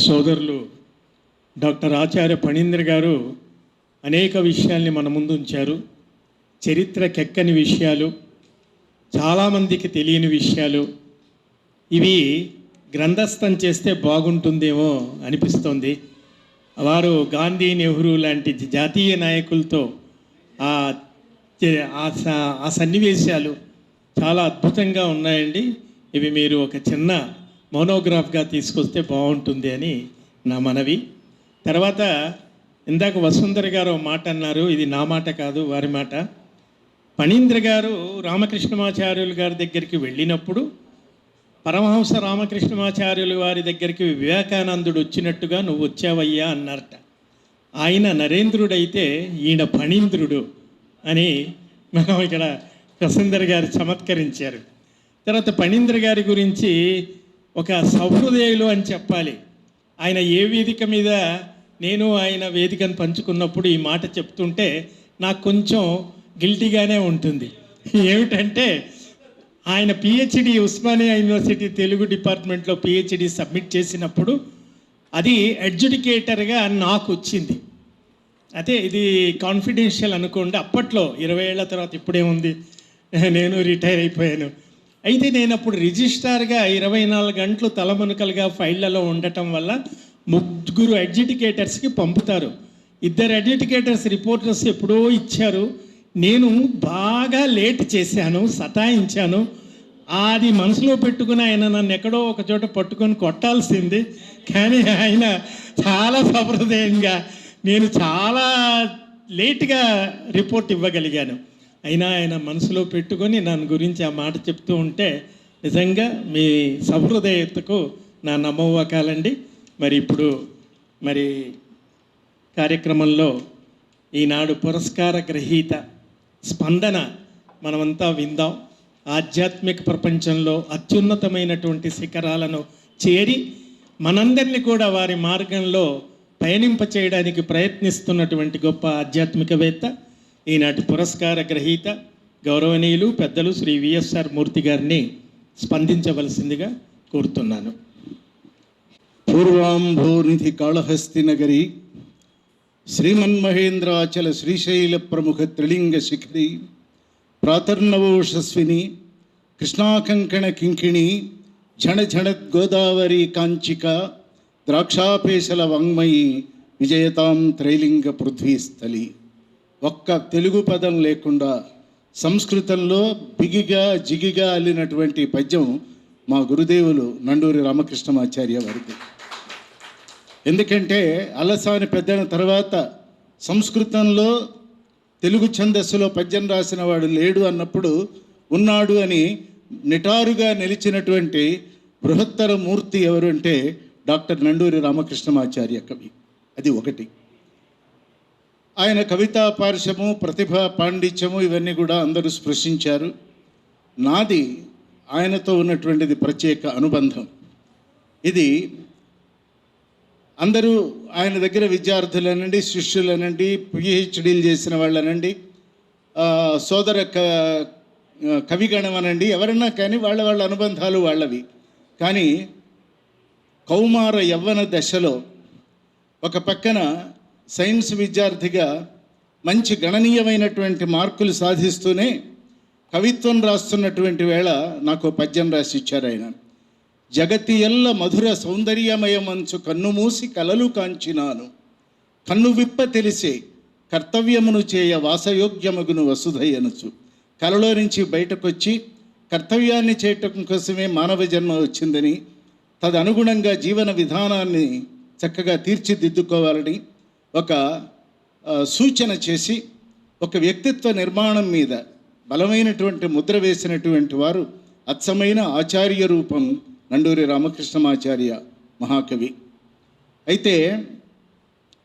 సోదరులు డాక్టర్ ఆచార్య ఫణీంద్ర గారు అనేక విషయాల్ని మన ముందు ఉంచారు. చరిత్రకెక్కని విషయాలు, చాలామందికి తెలియని విషయాలు. ఇవి గ్రంథస్థం చేస్తే బాగుంటుందేమో అనిపిస్తోంది. వారు గాంధీ, నెహ్రూ లాంటి జాతీయ నాయకులతో ఆ సన్నివేశాలు చాలా అద్భుతంగా ఉన్నాయండి. ఇవి మీరు ఒక చిన్న మోనోగ్రాఫ్గా తీసుకొస్తే బాగుంటుంది అని నా మనవి. తర్వాత ఇందాక వసుంధర గారు మాట అన్నారు, ఇది నా మాట కాదు, వారి మాట. ఫణీంద్ర గారు రామకృష్ణమాచార్యులు గారి దగ్గరికి వెళ్ళినప్పుడు పరమహంస రామకృష్ణమాచార్యులు వారి దగ్గరికి వివేకానందుడు వచ్చినట్టుగా నువ్వు వచ్చావయ్యా అన్నారట. ఆయన నరేంద్రుడైతే ఈయన ఫణీంద్రుడు అని మనం ఇక్కడ వసుంధర గారు చమత్కరించారు. తర్వాత ఫణీంద్ర గారి గురించి ఒక సహృదయులు అని చెప్పాలి. ఆయన ఏ వేదిక మీద నేను ఆయన వేదికను పంచుకున్నప్పుడు ఈ మాట చెప్తుంటే నాకు కొంచెం గిల్టీగానే ఉంటుంది. ఏమిటంటే ఆయన పిహెచ్డి ఉస్మానియా యూనివర్సిటీ తెలుగు డిపార్ట్మెంట్లో పిహెచ్డి సబ్మిట్ చేసినప్పుడు అది అడ్జుడికేటర్గా నాకు వచ్చింది. అదే ఇది కాన్ఫిడెన్షియల్ అనుకోండి. అప్పట్లో 20 ఏళ్ల తర్వాత ఇప్పుడేముంది, నేను రిటైర్ అయిపోయాను. అయితే నేను అప్పుడు రిజిస్ట్రార్గా 24 గంటలు తలమునకలుగా ఫైళ్లలో ఉండటం వల్ల 3 అడ్జుడికేటర్స్కి పంపుతారు. 2 అడ్జుడికేటర్స్ రిపోర్టర్స్ ఎప్పుడో ఇచ్చారు. నేను బాగా లేట్ చేశాను, సతాయించాను. అది మనసులో పెట్టుకుని ఆయన నన్ను ఎక్కడో ఒక చోట పట్టుకొని కొట్టాల్సింది. కానీ ఆయన చాలా సహృదయంగా, నేను చాలా లేట్గా రిపోర్ట్ ఇవ్వగలిగాను. అయినా ఆయన మనసులో పెట్టుకొని నన్ను గురించి ఆ మాట చెప్తూ ఉంటే నిజంగా మీ సహృదయతకు నా నమ్మవకాలండి. మరి ఇప్పుడు కార్యక్రమంలో ఈనాడు పురస్కార గ్రహీత స్పందన మనమంతా విందాం. ఆధ్యాత్మిక ప్రపంచంలో అత్యున్నతమైనటువంటి శిఖరాలను చేరి మనందరినీ కూడా వారి మార్గంలో పయనింపచేయడానికి ప్రయత్నిస్తున్నటువంటి గొప్ప ఆధ్యాత్మికవేత్త, ఈనాటి పురస్కార గ్రహీత గౌరవనీయులు పెద్దలు శ్రీ విఎస్ఆర్ మూర్తి గారిని స్పందించవలసిందిగా కోరుతున్నాను. పూర్వాంభోనిధి కాళహస్తి నగరి శ్రీమన్మహేంద్రాచల శ్రీశైల ప్రముఖ త్రిలింగ శిఖరి ప్రాతర్నవోషస్విని కృష్ణాకంకణ కింకిణి ఝణఝణద్ గోదావరి కాంచిక ద్రాక్షాపేశల వాంగ్మయి విజయతాం త్రైలింగ పృథ్వీస్థలి. ఒక్క తెలుగు పదం లేకుండా సంస్కృతంలో బిగిగా జిగిగా అల్లినటువంటి పద్యం మా గురుదేవులు నండూరి రామకృష్ణమాచార్య వారికి. ఎందుకంటే అలసాని పెద్దన తర్వాత సంస్కృతంలో తెలుగు ఛందస్సులో పద్యం రాసిన వాడు లేడు అన్నప్పుడు ఉన్నాడు అని నిటారుగా నిలిచినటువంటి బృహత్తర మూర్తి ఎవరు అంటే డాక్టర్ నండూరి రామకృష్ణమాచార్య కవి. అది ఒకటి. ఆయన కవితా పార్శ్వము, ప్రతిభా పాండిత్యము ఇవన్నీ కూడా అందరూ స్పృశించారు. నాది ఆయనతో ఉన్నటువంటిది ప్రత్యేక అనుబంధం. ఇది అందరూ ఆయన దగ్గర విద్యార్థులనండి, శిష్యులనండి, పిహెచ్డీలు చేసిన వాళ్ళనండి, సోదర కవిగణం అనండి, ఎవరన్నా కానీ వాళ్ళ అనుబంధాలు వాళ్ళవి. కానీ కౌమార యవ్వన దశలో ఒక పక్కన సైన్స్ విద్యార్థిగా మంచి గణనీయమైనటువంటి మార్కులు సాధిస్తూనే కవిత్వం రాస్తున్నటువంటి వేళ నాకు పద్యం రాసి ఇచ్చారు ఆయన. జగతి ఎల్ల మధుర సౌందర్యమయమంచు కన్ను మూసి కలలు కాంచినాను, కన్ను విప్ప తెలిసే కర్తవ్యమును చేయ వాసయోగ్యమగును వసుధయనుచు. కలలో నుంచి బయటకొచ్చి కర్తవ్యాన్ని చేయటం కోసమే మానవ జన్మ వచ్చిందని, తదనుగుణంగా జీవన విధానాన్ని చక్కగా తీర్చిదిద్దుకోవాలని ఒక సూచన చేసి ఒక వ్యక్తిత్వ నిర్మాణం మీద బలమైనటువంటి ముద్ర వేసినటువంటి వారు అచ్చమైన ఆచార్య రూపం నండూరి రామకృష్ణమాచార్య మహాకవి. అయితే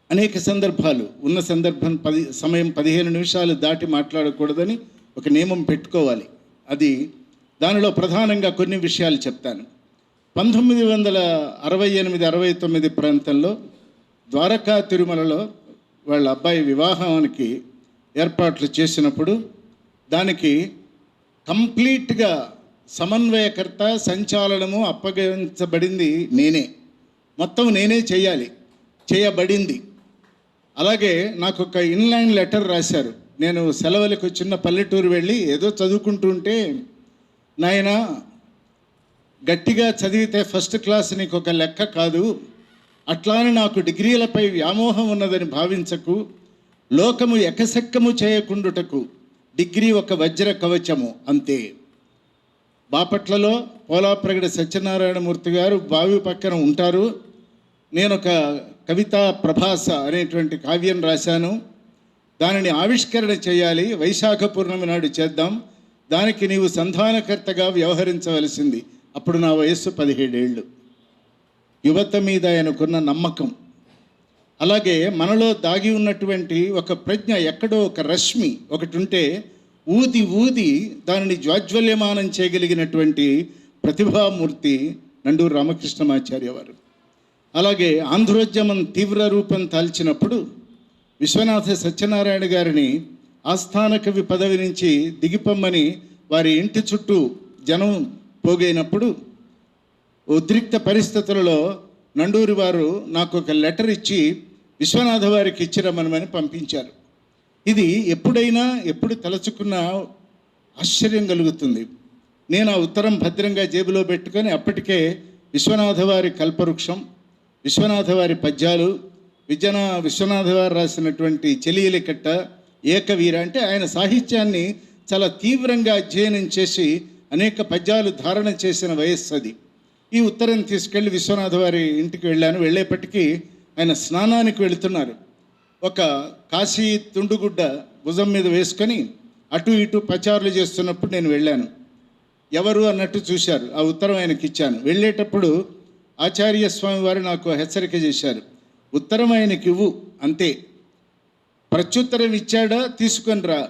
అనేక సందర్భాలు ఉన్న సమయం 15 నిమిషాలు దాటి మాట్లాడకూడదని ఒక నియమం పెట్టుకోవాలి. అది దానిలో ప్రధానంగా కొన్ని విషయాలు చెప్తాను. 1968-69 ప్రాంతంలో ద్వారకా తిరుమలలో వాళ్ళ అబ్బాయి వివాహానికి ఏర్పాట్లు చేసినప్పుడు దానికి కంప్లీట్గా సమన్వయకర్త, సంచాలనము అప్పగించబడింది నేనే. మొత్తం నేనే చేయాలి, చేయబడింది. అలాగే నాకు ఒక ఇన్లైన్ లెటర్ రాశారు. నేను సెలవులకు చిన్న పల్లెటూరు వెళ్ళి ఏదో చదువుకుంటూ ఉంటే, నాయనా గట్టిగా చదివితే ఫస్ట్ క్లాస్ నీకు ఒక లెక్క కాదు, అట్లానే నాకు డిగ్రీలపై వ్యామోహం ఉన్నదని భావించకు, లోకము ఎకసెక్కము చేయకుండుటకు డిగ్రీ ఒక వజ్ర కవచము అంతే. బాపట్లలో పోలాప్రగడ సత్యనారాయణమూర్తి గారు బావి పక్కన ఉంటారు. నేను ఒక కవితా ప్రభాస అనేటువంటి కావ్యం రాశాను. దానిని ఆవిష్కరణ చేయాలి, వైశాఖ పూర్ణమి నాడు చేద్దాం, దానికి నీవు సంధానకర్తగా వ్యవహరించవలసింది. అప్పుడు నా వయస్సు 17 ఏళ్ళు. యువత మీద ఆయనకున్న నమ్మకం, అలాగే మనలో దాగి ఉన్నటువంటి ఒక ప్రజ్ఞ, ఎక్కడో ఒక రశ్మి ఒకటి ఉంటే ఊది ఊది దానిని జ్వాజ్వల్యమానం చేయగలిగినటువంటి ప్రతిభామూర్తి నండూరు రామకృష్ణమాచార్య వారు. అలాగే ఆంధ్రోద్యమం తీవ్ర రూపం దాల్చినప్పుడు విశ్వనాథ సత్యనారాయణ గారిని ఆస్థాన కవి పదవి నుంచి దిగిపోమ్మని వారి ఇంటి చుట్టూ జనం పోగైనప్పుడు ఉద్రిక్త పరిస్థితులలో నండూరి వారు నాకు ఒక లెటర్ ఇచ్చి విశ్వనాథ వారికి ఇచ్చిరమ్మని పంపించారు. ఇది ఎప్పుడు తలచుకున్నా ఆశ్చర్యం కలుగుతుంది. నేను ఆ ఉత్తరం భద్రంగా జేబులో పెట్టుకొని అప్పటికే విశ్వనాథ వారి కల్పవృక్షం, విశ్వనాథ వారి పద్యాలు, విశ్వనాథ వారు రాసినటువంటి చెలియలి కట్ట, ఏకవీర, అంటే ఆయన సాహిత్యాన్ని చాలా తీవ్రంగా అధ్యయనం చేసి అనేక పద్యాలు ధారణ చేసిన వయస్సు అది. ఈ ఉత్తరం తీసుకెళ్ళి విశ్వనాథ వారి ఇంటికి వెళ్ళాను. వెళ్ళేపటికి ఆయన స్నానానికి వెళుతున్నారు. ఒక కాశీ తుండుగుడ్డ భుజం మీద వేసుకొని అటు ఇటు పచారులు చేస్తున్నప్పుడు నేను వెళ్ళాను. ఎవరు అన్నట్టు చూశారు. ఆ ఉత్తరం ఆయనకి ఇచ్చాను. వెళ్ళేటప్పుడు ఆచార్య స్వామి వారు నాకు హెచ్చరిక చేశారు, ఉత్తరం ఆయనకి ఇవ్వు అంతే, ప్రత్యుత్తరం ఇచ్చాడా తీసుకొని రా,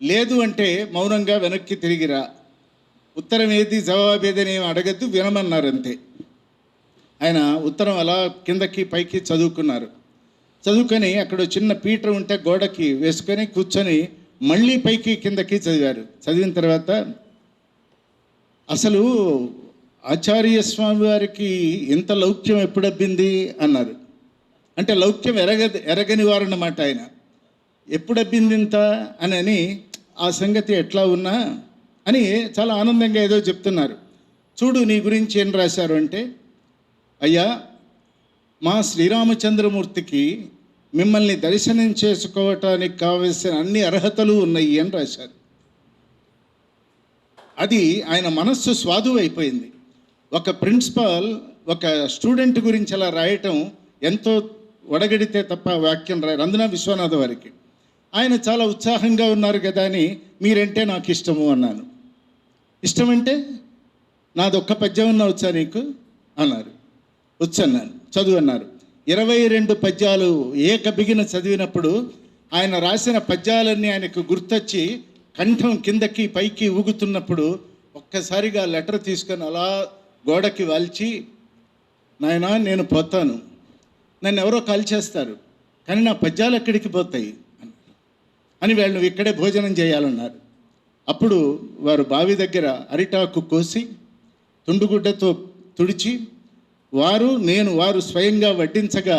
లేదు అంటే మౌనంగా వెనక్కి తిరిగిరా, ఉత్తరం ఏది జవాబేదని అడగద్దు, వినమన్నారు అంతే. ఆయన ఉత్తరం అలా కిందకి పైకి చదువుకున్నారు. చదువుకొని అక్కడ చిన్న పీటర్ ఉంటే గోడకి వేసుకొని కూర్చొని మళ్ళీ పైకి కిందకి చదివారు. చదివిన తర్వాత అసలు ఆచార్య స్వామి వారికి ఇంత లౌక్యం ఎప్పుడబ్బింది అన్నారు. అంటే లౌక్యం ఎరగని వారు అన్నమాట. ఆయన ఎప్పుడబ్బింది ఇంత అని ఆ సంగతి ఎట్లా ఉన్నా అని చాలా ఆనందంగా ఏదో చెప్తున్నారు. చూడు నీ గురించి ఏం రాశారు అంటే, అయ్యా మా శ్రీరామచంద్రమూర్తికి మిమ్మల్ని దర్శనం చేసుకోవటానికి కావలసిన అన్ని అర్హతలు ఉన్నాయి అని రాశారు. అది ఆయన మనస్సు స్వాదు అయిపోయింది. ఒక ప్రిన్సిపాల్ ఒక స్టూడెంట్ గురించి అలా రాయటం ఎంతో ఒడగడితే తప్ప వాక్యం రాయరు. అందున విశ్వనాథ వారికి ఆయన చాలా ఉత్సాహంగా ఉన్నారు కదా అని, మీరంటే నాకు ఇష్టము అన్నాను. ఇష్టమంటే నాది ఒక్క పద్యం అన్నా వచ్చా నీకు అన్నారు. వచ్చన్నాను, చదువు అన్నారు. 22 పద్యాలు ఏకబిగిన చదివినప్పుడు ఆయన రాసిన పద్యాలన్నీ ఆయనకు గుర్తొచ్చి కంఠం కిందకి పైకి ఊగుతున్నప్పుడు ఒక్కసారిగా లెటర్ తీసుకొని అలా గోడకి వాల్చి, నాయనా నేను పోతాను, నన్ను ఎవరో కాల్చేస్తారు, కానీ నా పద్యాలు ఎక్కడికి పోతాయి అని వాళ్ళు ఇక్కడే భోజనం చేయాలన్నారు. అప్పుడు వారు బావి దగ్గర అరిటాకు కోసి తుండుగుడ్డతో తుడిచి వారు స్వయంగా వడ్డించగా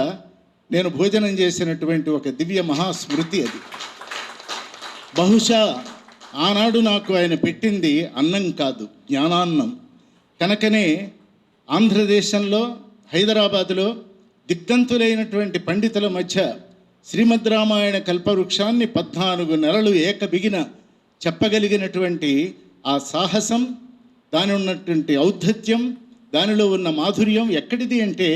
నేను భోజనం చేసినటువంటి ఒక దివ్య మహాస్మృతి అది. బహుశా ఆనాడు నాకు ఆయన పెట్టింది అన్నం కాదు, జ్ఞానాన్నం. కనుకనే ఆంధ్రదేశంలో హైదరాబాదులో దిగ్గంతులైనటువంటి పండితుల మధ్య శ్రీమద్ రామాయణ కల్పవృక్షాన్ని 14 నెలలు ఏకబిగిన చెప్పగలిగినటువంటి ఆ సాహసం, దాని ఉన్నటువంటి ఔద్ధత్యం, దానిలో ఉన్న మాధుర్యం ఎక్కడిది అంటే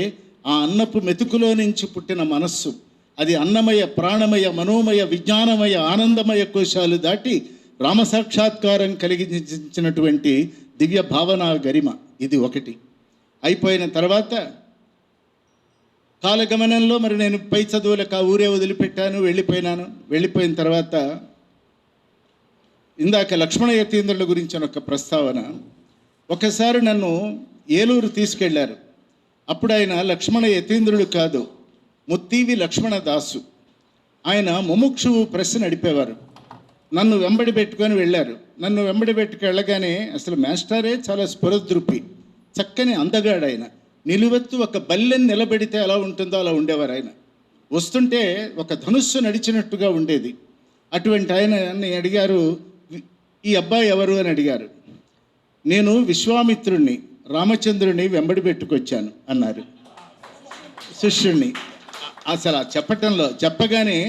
ఆ అన్నపు మెతుకులో నుంచి పుట్టిన మనస్సు. అది అన్నమయ, ప్రాణమయ, మనోమయ, విజ్ఞానమయ, ఆనందమయ కోశాలు దాటి రామసాక్షాత్కారం కలిగించినటువంటి దివ్య భావన గరిమ. ఇది ఒకటి. అయిపోయిన తర్వాత కాలగమనంలో మరి నేను పై చదువులకు ఆ ఊరే వదిలిపెట్టాను, వెళ్ళిపోయిన తర్వాత ఇందాక లక్ష్మణ యతీంద్రుల గురించి ఒక ప్రస్తావన. ఒకసారి నన్ను ఏలూరు తీసుకెళ్లారు. అప్పుడు ఆయన లక్ష్మణ యతీంద్రుడు కాదు, ముత్తీవి లక్ష్మణ దాసు. ఆయన ముముక్షువు ప్రెస్ నడిపేవారు. నన్ను వెంబడి పెట్టుకొని వెళ్ళారు. నన్ను వెంబడి పెట్టుకు వెళ్ళగానే అసలు మాస్టరే చాలా స్ఫురద్రూపి, చక్కని అందగాడు ఆయన. నిలువెత్తు ఒక బల్లెని నిలబెడితే ఎలా ఉంటుందో అలా ఉండేవారు ఆయన. వస్తుంటే ఒక ధనుస్సు నడిచినట్టుగా ఉండేది. అటువంటి ఆయనని అడిగారు, ఈ అబ్బాయి ఎవరు అని అడిగారు. నేను విశ్వామిత్రుణ్ణి, రామచంద్రుని వెంబడి పెట్టుకొచ్చాను అన్నారు శిష్యుణ్ణి. అసలు ఆ చెప్పగానే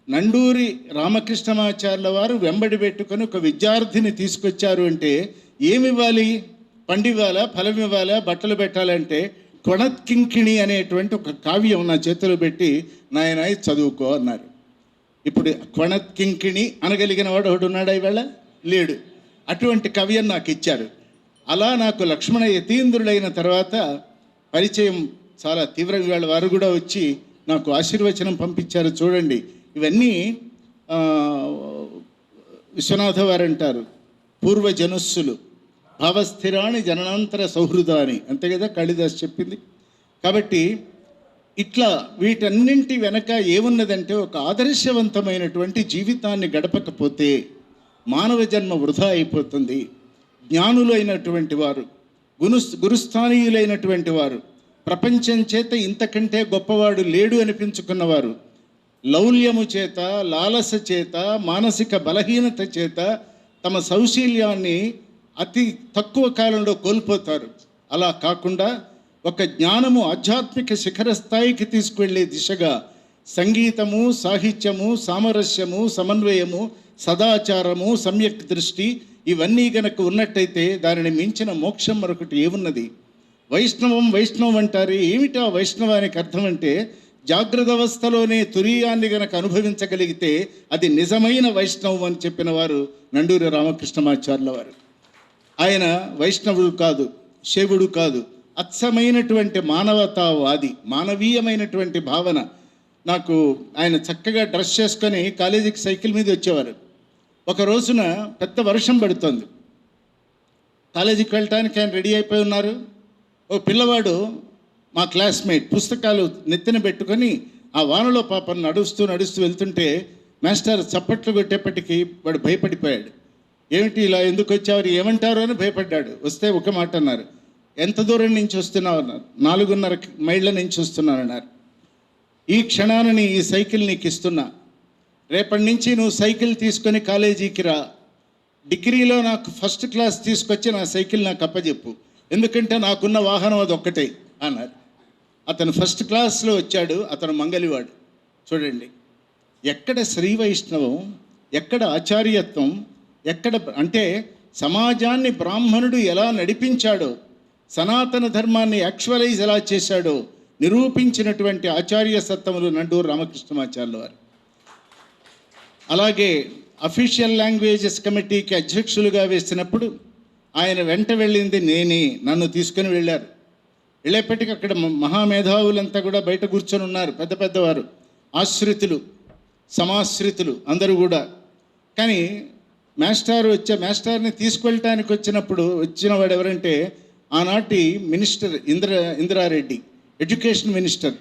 నండూరి రామకృష్ణమాచార్యుల వారు వెంబడి పెట్టుకొని ఒక విద్యార్థిని తీసుకొచ్చారు అంటే ఏమివ్వాలి? పండివ్వాలా, ఫలం ఇవ్వాలా, బట్టలు పెట్టాలంటే కొణత్కింకిణి అనేటువంటి ఒక కావ్యం నా చేతిలో పెట్టి నాయన చదువుకో అన్నారు. ఇప్పుడు కొణత్కింకిణి అనగలిగిన వాడు ఒకడు ఉన్నాడా ఈవేళ? లేడు. అటువంటి కవ్యం నాకు ఇచ్చారు. అలా నాకు లక్ష్మణ యతీంద్రుడైన తర్వాత పరిచయం చాలా తీవ్రం. ఇవాళ వారు కూడా వచ్చి నాకు ఆశీర్వచనం పంపించారు. చూడండి, ఇవన్నీ విశ్వనాథ వారు అంటారు, పూర్వజనుస్సులు భావస్థిరాణి జననాంతర సౌహృదాని, అంతే కదా కాళిదాస్ చెప్పింది. కాబట్టి ఇట్లా వీటన్నింటి వెనక ఏమున్నదంటే ఒక ఆదర్శవంతమైనటువంటి జీవితాన్ని గడపకపోతే మానవ జన్మ వృధా అయిపోతుంది. జ్ఞానులైనటువంటి వారు, గురుస్థానీయులైనటువంటి వారు, ప్రపంచం చేత ఇంతకంటే గొప్పవాడు లేడు అనిపించుకున్నవారు లౌల్యము చేత, లాలస చేత, మానసిక బలహీనత చేత తమ సౌశీల్యాన్ని అతి తక్కువ కాలంలో కోల్పోతారు. అలా కాకుండా ఒక జ్ఞానము ఆధ్యాత్మిక శిఖర స్థాయికి తీసుకువెళ్ళే దిశగా సంగీతము, సాహిత్యము, సామరస్యము, సమన్వయము, సదాచారము, సమ్యక్ దృష్టి ఇవన్నీ గనక ఉన్నట్టయితే దానిని మించిన మోక్షం మరొకటి ఏమున్నది? వైష్ణవం అంటారు. ఏమిటా వైష్ణవానికి అర్థం అంటే జాగ్రత్త అవస్థలోనే తురీయాన్ని గనక అనుభవించగలిగితే అది నిజమైన వైష్ణవం అని చెప్పిన వారు నండూరి రామకృష్ణమాచార్యుల వారు. ఆయన వైష్ణవుడు కాదు, శైవుడు కాదు, అచ్చమైనటువంటి మానవతావాది, మానవీయమైనటువంటి భావన. నాకు ఆయన చక్కగా డ్రెస్ చేసుకొని కాలేజీకి సైకిల్ మీద వచ్చేవారు. ఒక రోజున పెద్ద వర్షం పడుతుంది. కాలేజీకి వెళ్ళటానికి ఆయన రెడీ అయిపోయి ఉన్నారు. ఓ పిల్లవాడు, మా క్లాస్మేట్, పుస్తకాలు నెత్తిన పెట్టుకొని ఆ వానలో పాపం నడుస్తూ వెళ్తుంటే మాస్టర్ చప్పట్లు కొట్టేపటికి వాడు భయపడిపోయాడు. ఏమిటి ఇలా ఎందుకు వచ్చారు, ఏమంటారు అని భయపడ్డాడు. వస్తే ఒక మాట అన్నారు, ఎంత దూరం నుంచి వస్తున్నావు అన్నారు. 4.5 మైళ్ళ నుంచి వస్తున్నాను అన్నారు. ఈ క్షణాన్ని ఈ సైకిల్ నీకు ఇస్తున్నా, రేపటి నుంచి నువ్వు సైకిల్ తీసుకొని కాలేజీకి రా, డిగ్రీలో నాకు ఫస్ట్ క్లాస్ తీసుకొచ్చి నా సైకిల్ నాకు అప్పచెప్పు, ఎందుకంటే నాకున్న వాహనం అది ఒక్కటే అన్నారు. అతను ఫస్ట్ క్లాస్లో వచ్చాడు. అతను మంగలివాడు. చూడండి, ఎక్కడ శ్రీ వైష్ణవం, ఎక్కడ ఆచార్యత్వం, ఎక్కడ అంటే సమాజాన్ని బ్రాహ్మణుడు ఎలా నడిపించాడో, సనాతన ధర్మాన్ని యాక్చువలైజ్ ఎలా చేశాడో నిరూపించినటువంటి ఆచార్య సత్తములు నండూరు రామకృష్ణమాచార్యుల వారు. అలాగే అఫీషియల్ లాంగ్వేజెస్ కమిటీకి అధ్యక్షులుగా వేసినప్పుడు ఆయన వెంట వెళ్ళింది నేనే. నన్ను తీసుకుని వెళ్ళారు. వెళ్ళేప్పటికీ అక్కడ మహామేధావులంతా కూడా బయట కూర్చొని ఉన్నారు, పెద్ద పెద్దవారు, ఆశ్రితులు, సమాశ్రితులు అందరూ కూడా. కానీ మాస్టర్ని తీసుకెళ్ళటానికి వచ్చినవాడు ఎవరంటే ఆనాటి మినిస్టర్ ఇందిరారెడ్డి, ఎడ్యుకేషన్ మినిస్టర్.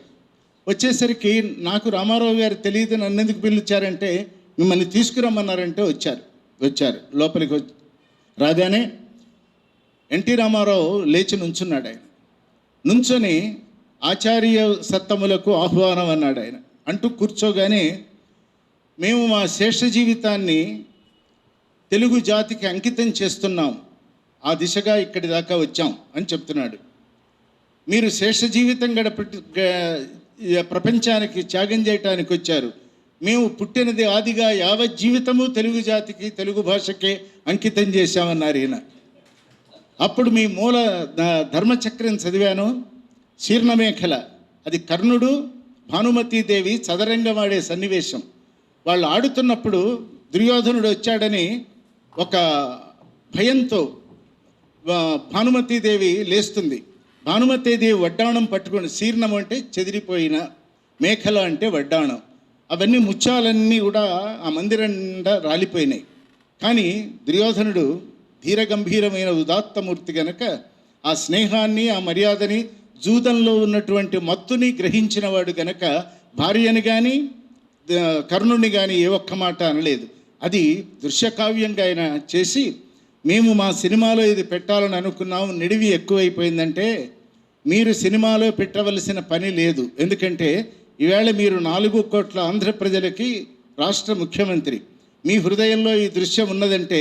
వచ్చేసరికి నాకు రామారావు గారు తెలియదు, నన్ను ఎందుకు పిలిచారంటే మిమ్మల్ని తీసుకురమ్మన్నారంటే వచ్చారు. లోపలికి రాగానే ఎన్టీ రామారావు లేచి నుంచున్నాడు. ఆయన నుంచొని ఆచార్య సత్తములకు ఆహ్వానం అన్నాడు. ఆయన అంటూ కూర్చోగానే మేము మా శేష జీవితాన్ని తెలుగు జాతికి అంకితం చేస్తున్నాం, ఆ దిశగా ఇక్కడి దాకా వచ్చాం అని చెప్తున్నాడు. మీరు శేష జీవితం ప్రపంచానికి త్యాగం చేయటానికి వచ్చారు. మేము పుట్టినది ఆదిగా యావత్ జీవితము తెలుగు జాతికి, తెలుగు భాషకే అంకితం చేశామన్నారు ఈయన. అప్పుడు మీ మూల ధర్మచక్రం చదివాను, శీర్ణమేఖల, అది కర్ణుడు భానుమతీదేవి చదరంగం ఆడే సన్నివేశం. వాళ్ళు ఆడుతున్నప్పుడు దుర్యోధనుడు వచ్చాడని ఒక భయంతో భానుమతీదేవి లేస్తుంది. భానుమతీదేవి వడ్డాణం పట్టుకొని, శీర్ణం అంటే చెదిరిపోయిన, మేఖల అంటే వడ్డాణం, అవన్నీ ముత్యాలన్నీ కూడా ఆ మందిరం నిండా రాలిపోయినాయి. కానీ దుర్యోధనుడు ధీరగంభీరమైన ఉదాత్తమూర్తి గనక ఆ స్నేహాన్ని, ఆ మర్యాదని, జూదంలో ఉన్నటువంటి మత్తుని గ్రహించిన వాడు గనక భార్యని కానీ కర్ణుని కానీ ఏ ఒక్క మాట అనలేదు. అది దృశ్యకావ్యంగా ఆయన చేసి, మేము మా సినిమాలో ఇది పెట్టాలని అనుకున్నాము, నిడివి ఎక్కువైపోయిందంటే మీరు సినిమాలో పెట్టవలసిన పని లేదు. ఎందుకంటే ఈవేళ మీరు 4 కోట్ల ఆంధ్ర ప్రజలకి రాష్ట్ర ముఖ్యమంత్రి. మీ హృదయంలో ఈ దృశ్యం ఉన్నదంటే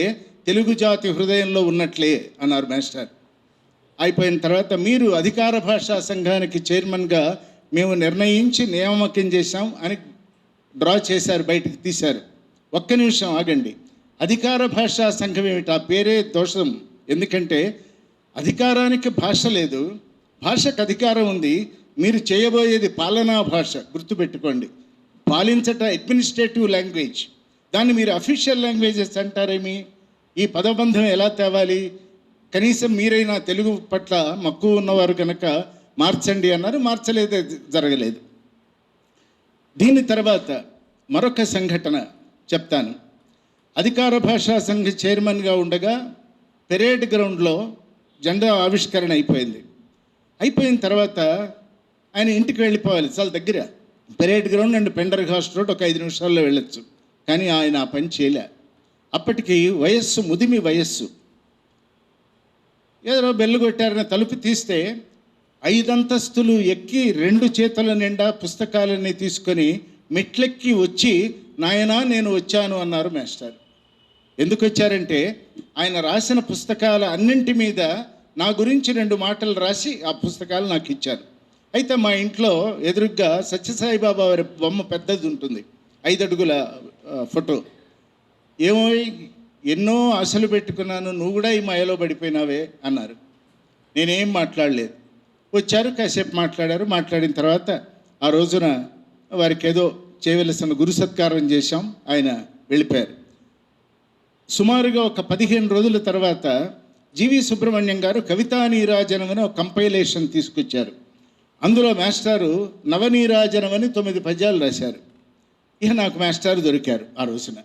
తెలుగు జాతి హృదయంలో ఉన్నట్లే అన్నారు మాస్టర్. అయిపోయిన తర్వాత మీరు అధికార భాషా సంఘానికి చైర్మన్గా మేము నిర్ణయించి నియామకం చేశాం అని డ్రా చేశారు, బయటకు తీశారు. ఒక్క నిమిషం ఆగండి. అధికార భాషా సంఘం ఏమిటి? ఆ పేరే దోషం. ఎందుకంటే అధికారానికి భాష లేదు, భాషకు అధికారం ఉంది. మీరు చేయబోయేది పాలనా భాష, గుర్తుపెట్టుకోండి. పాలించట అడ్మినిస్ట్రేటివ్ లాంగ్వేజ్, దాన్ని మీరు అఫీషియల్ లాంగ్వేజెస్ అంటారేమి? ఈ పదబంధం ఎలా తేవాలి? కనీసం మీరైనా తెలుగు పట్ల మక్కువ ఉన్నవారు కనుక మార్చండి అన్నారు. మార్చలేదు, జరగలేదు. దీని తర్వాత మరొక సంఘటన చెప్తాను. అధికార భాషా సంఘ చైర్మన్గా ఉండగా పెరేడ్ గ్రౌండ్లో జెండా ఆవిష్కరణ అయిపోయింది. అయిపోయిన తర్వాత ఆయన ఇంటికి వెళ్ళిపోవాలి, చాలా దగ్గర. పెరేడ్ గ్రౌండ్ అండ్ పెండర్ఘాస్ట్ రోడ్ ఒక 5 నిమిషాల్లో వెళ్ళొచ్చు. కానీ ఆయన ఆ పని చేయలే. అప్పటికి వయస్సు, ముదిమి వయస్సు. ఏదో బెల్లు కొట్టారని తలుపు తీస్తే 5 అంతస్తులు ఎక్కి 2 చేతుల నిండా పుస్తకాలన్నీ తీసుకొని మెట్లెక్కి వచ్చి, నాయనా నేను వచ్చాను అన్నారు మాస్టర్. ఎందుకు వచ్చారంటే ఆయన రాసిన పుస్తకాల అన్నింటి మీద నా గురించి 2 మాటలు రాసి ఆ పుస్తకాలు నాకు ఇచ్చారు. అయితే మా ఇంట్లో ఎదురుగ్గా సత్యసాయిబాబా వారి బొమ్మ పెద్దది ఉంటుంది, 5 అడుగుల ఫోటో. ఏమో ఎన్నో ఆశలు పెట్టుకున్నాను, నువ్వు కూడా ఈ మాయలో పడిపోయినావే అన్నారు. నేనేం మాట్లాడలేదు. వచ్చారు, కాసేపు మాట్లాడారు. మాట్లాడిన తర్వాత ఆ రోజున వారికి ఏదో చేయవలసిన గురు సత్కారం చేశాం, ఆయన వెళ్ళిపోయారు. సుమారుగా ఒక 15 రోజుల తర్వాత జీవి సుబ్రహ్మణ్యం గారు కవితా నీరాజనం అని ఒక కంపైలేషన్ తీసుకొచ్చారు. అందులో మాస్టారు నవనీరాజనం అని 9 పద్యాలు రాశారు. ఇక నాకు మాస్టారు దొరికారు ఆ రోజున.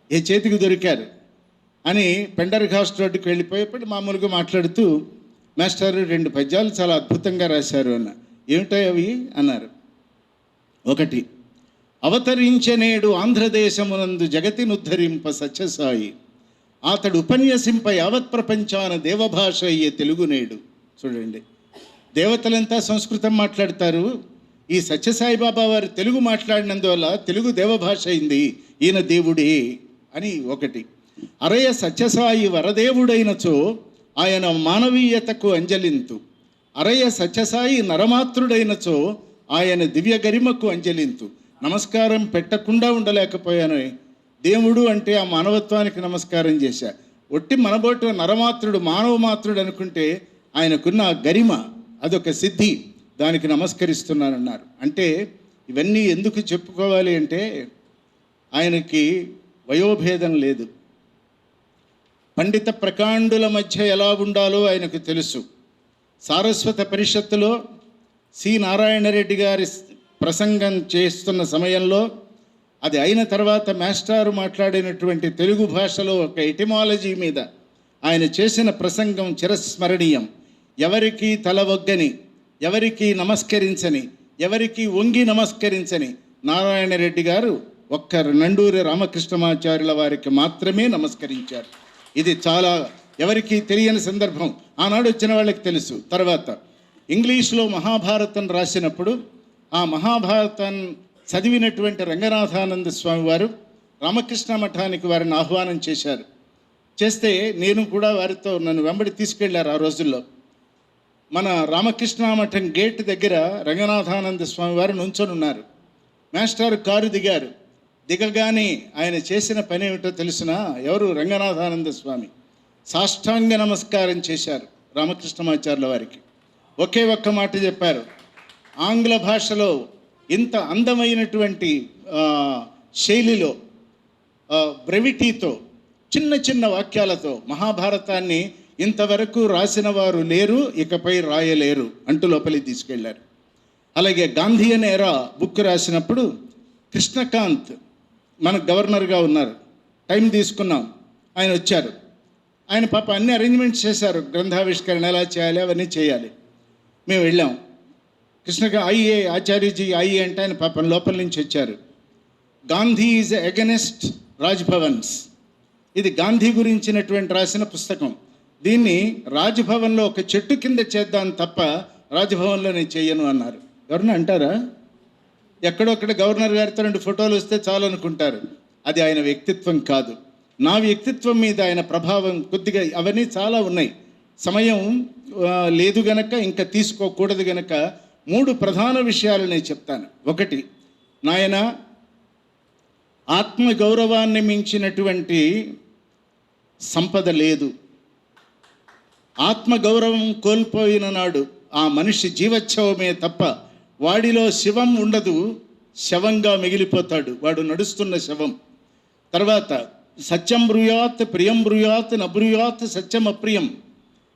ఏ చేతికి దొరికారు అని పెండర్ఘాస్ట్ రోడ్డుకి వెళ్ళిపోయేప్పుడు మామూలుగా మాట్లాడుతూ, మాస్టారు 2 పద్యాలు చాలా అద్భుతంగా రాశారు అన్న. ఏమిటాయి అవి అన్నారు. ఒకటి, అవతరించే నేడు ఆంధ్రదేశమునందు జగతినుద్ధరింప సత్యసాయి, అతడు ఉపన్యసింప యావత్ ప్రపంచాన దేవభాష అయ్యే తెలుగు నేడు. చూడండి, దేవతలంతా సంస్కృతం మాట్లాడతారు, ఈ సత్యసాయిబాబా వారు తెలుగు మాట్లాడినందువల్ల తెలుగు దేవభాష అయింది, ఈయన దేవుడే అని ఒకటి. అరయ సత్యసాయి వరదేవుడైనచో ఆయన మానవీయతకు అంజలింతు, అరయ సత్యసాయి నరమాతృడైనచో ఆయన దివ్య గరిమకు అంజలింతు. నమస్కారం పెట్టకుండా ఉండలేకపోయాను. దేవుడు అంటే ఆ మానవత్వానికి నమస్కారం చేశా. ఒట్టి మనబోటు నరమాతృడు, మానవ మాతృడు అనుకుంటే ఆయనకున్న గరిమ అదొక సిద్ధి, దానికి నమస్కరిస్తున్నానన్నారు. అంటే ఇవన్నీ ఎందుకు చెప్పుకోవాలి అంటే ఆయనకి వయోభేదం లేదు. పండిత ప్రకాండుల మధ్య ఎలా ఉండాలో ఆయనకు తెలుసు. సారస్వత పరిషత్తులో సి నారాయణరెడ్డి గారి ప్రసంగం చేస్తున్న సమయంలో, అది అయిన తర్వాత మాస్టారు మాట్లాడినటువంటి తెలుగు భాషలో ఒక ఎటిమాలజీ మీద ఆయన చేసిన ప్రసంగం చిరస్మరణీయం. ఎవరికి తల ఒగ్గని, ఎవరికి నమస్కరించని, ఎవరికి వంగి నమస్కరించని నారాయణరెడ్డి గారు ఒక్క నండూరి రామకృష్ణమాచార్యుల వారికి మాత్రమే నమస్కరించారు. ఇది చాలా ఎవరికి తెలియని సందర్భం. ఆనాడు వచ్చిన వాళ్ళకి తెలుసు. తర్వాత ఇంగ్లీష్లో మహాభారతం రాసినప్పుడు ఆ మహాభారతం చదివినటువంటి రంగనాథానంద స్వామి వారు రామకృష్ణ మఠానికి వారిని ఆహ్వానం చేశారు. చేస్తే నేను కూడా వారితో నన్ను వెంబడి తీసుకెళ్లారు. ఆ రోజుల్లో మన రామకృష్ణ మఠం గేట్ దగ్గర రంగనాథానంద స్వామి వారు నుంచొని ఉన్నారు. మాస్టర్ కారు దిగారు. దిగగానే ఆయన చేసిన పని ఏమిటో తెలుసిన? ఎవరు? రంగనాథానంద స్వామి సాష్టాంగ నమస్కారం చేశారు రామకృష్ణమాచార్యుల వారికి. ఒకే ఒక్క మాట చెప్పారు. ఆంగ్ల భాషలో ఇంత అందమైనటువంటి శైలిలో, బ్రెవిటీతో, చిన్న చిన్న వాక్యాలతో మహాభారతాన్ని ఇంతవరకు రాసిన వారు లేరు, ఇకపై రాయలేరు అంటూ లోపలికి తీసుకెళ్లారు. అలాగే గాంధీయన్ ఎరా బుక్ రాసినప్పుడు కృష్ణకాంత్ మన గవర్నర్గా ఉన్నారు. టైం తీసుకున్నాం, ఆయన వచ్చారు. ఆయన పాప అన్ని అరేంజ్మెంట్స్ చేశారు, గ్రంథావిష్కరణ ఎలా చేయాలి అవన్నీ చేయాలి. మేము వెళ్ళాం. కృష్ణగా ఐఏ ఆచార్యజీ ఐఏ అంటే ఆయన పాపం లోపల నుంచి వచ్చారు. Gandhi is against రాజ్భవన్స్. ఇది గాంధీ గురించినటువంటి రాసిన పుస్తకం. దీన్ని రాజ్భవన్లో ఒక చెట్టు కింద చేద్దాం తప్ప రాజ్భవన్లో నేను చెయ్యను అన్నారు. ఎవరన్నా అంటారా? ఎక్కడొక్కడ గవర్నర్ గారితో 2 ఫోటోలు వస్తే చాలు అనుకుంటారు. అది ఆయన వ్యక్తిత్వం కాదు. నా వ్యక్తిత్వం మీద ఆయన ప్రభావం కొద్దిగా అవన్నీ చాలా ఉన్నాయి. సమయం లేదు గనక, ఇంకా తీసుకోకూడదు గనక 3 ప్రధాన విషయాలు నేను చెప్తాను. 1, నాయన, ఆత్మగౌరవాన్ని మించినటువంటి సంపద లేదు. ఆత్మగౌరవం కోల్పోయిన నాడు ఆ మనిషి జీవచ్ఛవమే తప్ప వాడిలో శివం ఉండదు, శవంగా మిగిలిపోతాడు. వాడు నడుస్తున్న శవం. తర్వాత, సత్యం బ్రూయాత్ ప్రియం బ్రూయాత్ నబ్రూయాత్ సత్యం అప్రియం.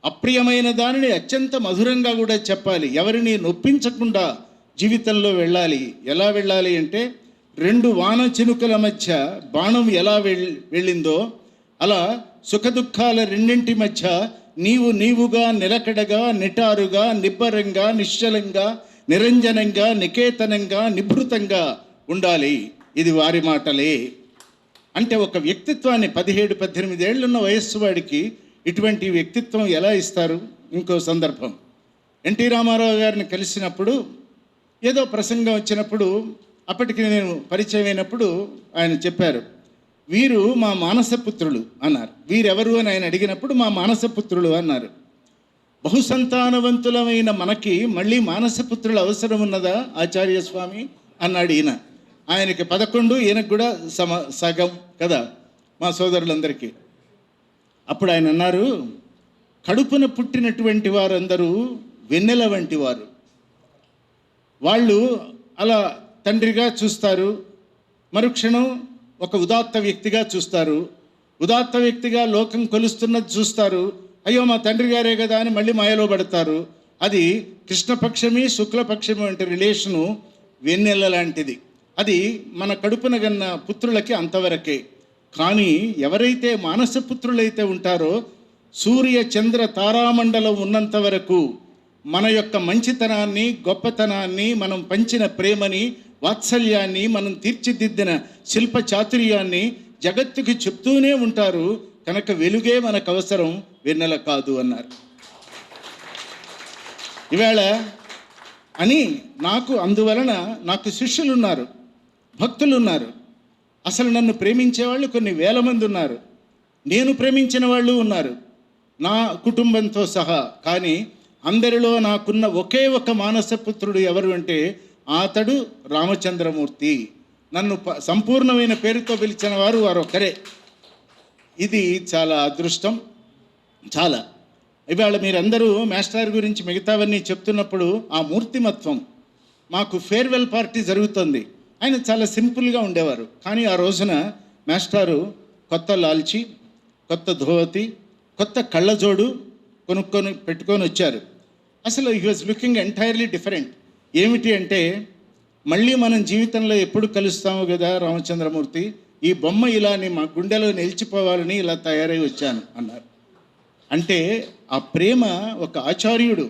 అప్రియమైన దానిని అత్యంత మధురంగా కూడా చెప్పాలి. ఎవరిని నొప్పించకుండా జీవితంలో వెళ్ళాలి. ఎలా వెళ్ళాలి అంటే, 2 వాన చినుకల మధ్య బాణం ఎలా వెళ్ళిందో అలా సుఖదుఖాల రెండింటి మధ్య నీవుగా నిలకడగా, నిటారుగా, నిబ్బరంగా, నిశ్చలంగా, నిరంజనంగా, నికేతనంగా, నిభృతంగా ఉండాలి. ఇది వారి మాటలే. అంటే ఒక వ్యక్తిత్వాన్ని 17-18 ఏళ్ళున్న వయస్సు వాడికి ఇటువంటి వ్యక్తిత్వం ఎలా ఇస్తారు? ఇంకో సందర్భం, ఎన్టీ రామారావు గారిని కలిసినప్పుడు ఏదో ప్రసంగం వచ్చినప్పుడు, అప్పటికి నేను పరిచయం అయినప్పుడు ఆయన చెప్పారు, వీరు మా మానసపుత్రులు అన్నారు. వీరెవరు అని ఆయన అడిగినప్పుడు మా మానసపుత్రులు అన్నారు. బహుసంతానవంతులమైన మనకి మళ్ళీ మానసపుత్రుల అవసరం ఉన్నదా ఆచార్య స్వామి అన్నాడు ఈయన. ఆయనకి 11, ఈయనకు కూడా సగం కదా మా సోదరులందరికీ. అప్పుడు ఆయన అన్నారు, కడుపున పుట్టినటువంటి వారందరూ వెన్నెల వంటి వారు. వాళ్ళు అలా తండ్రిగా చూస్తారు, మరుక్షణం ఒక ఉదాత్త వ్యక్తిగా చూస్తారు. ఉదాత్త వ్యక్తిగా లోకం కొలుస్తున్నది చూస్తారు. అయ్యో మా తండ్రి గారే కదా అని మళ్ళీ మాయలో పడతారు. అది కృష్ణపక్షమి శుక్లపక్షమి వంటి రిలేషను వెన్నెల లాంటిది. అది మన కడుపున గన్న పుత్రులకి అంతవరకే. కానీ ఎవరైతే మానసపుత్రులైతే ఉంటారో, సూర్య చంద్ర తారామండలం ఉన్నంత వరకు మన యొక్క మంచితనాన్ని, గొప్పతనాన్ని, మనం పంచిన ప్రేమని, వాత్సల్యాన్ని, మనం తీర్చిదిద్దిన శిల్ప చాతుర్యాన్ని జగత్తుకి చెప్తూనే ఉంటారు. కనుక వెలుగే మనకు అవసరం, వెన్నెల కాదు అన్నారు. ఈవేళ అని అందువలన నాకు శిష్యులు ఉన్నారు, భక్తులు ఉన్నారు. అసలు నన్ను ప్రేమించేవాళ్ళు కొన్ని వేల మంది ఉన్నారు. నేను ప్రేమించిన వాళ్ళు ఉన్నారు, నా కుటుంబంతో సహా. కానీ అందరిలో నాకున్న ఒకే ఒక మానసపుత్రుడు ఎవరు అంటే అతడు రామచంద్రమూర్తి. నన్ను సంపూర్ణమైన పేరుతో పిలిచిన వారు ఒక్కరే. ఇది చాలా అదృష్టం. చాలా. ఇవాళ మీరందరూ మాస్టర్ గురించి మిగతావన్నీ చెప్తున్నప్పుడు ఆ మూర్తిమత్వం, మాకు ఫేర్వెల్ పార్టీ జరుగుతుంది. ఆయన చాలా సింపుల్గా ఉండేవారు. కానీ ఆ రోజున మాస్టారు కొత్త లాల్చి, కొత్త ధోవతి, కొత్త కళ్ళజోడు పెట్టుకొని వచ్చారు. అసలు he was looking entirely different. ఏమిటి అంటే, మళ్ళీ మనం జీవితంలో ఎప్పుడు కలుస్తాము కదా రామచంద్రమూర్తి, ఈ బొమ్మ ఇలా మా గుండెలో నిలిచిపోవాలని ఇలా తయారై వచ్చాను అన్నారు. అంటే ఆ ప్రేమ ఒక ఆచార్యుడు,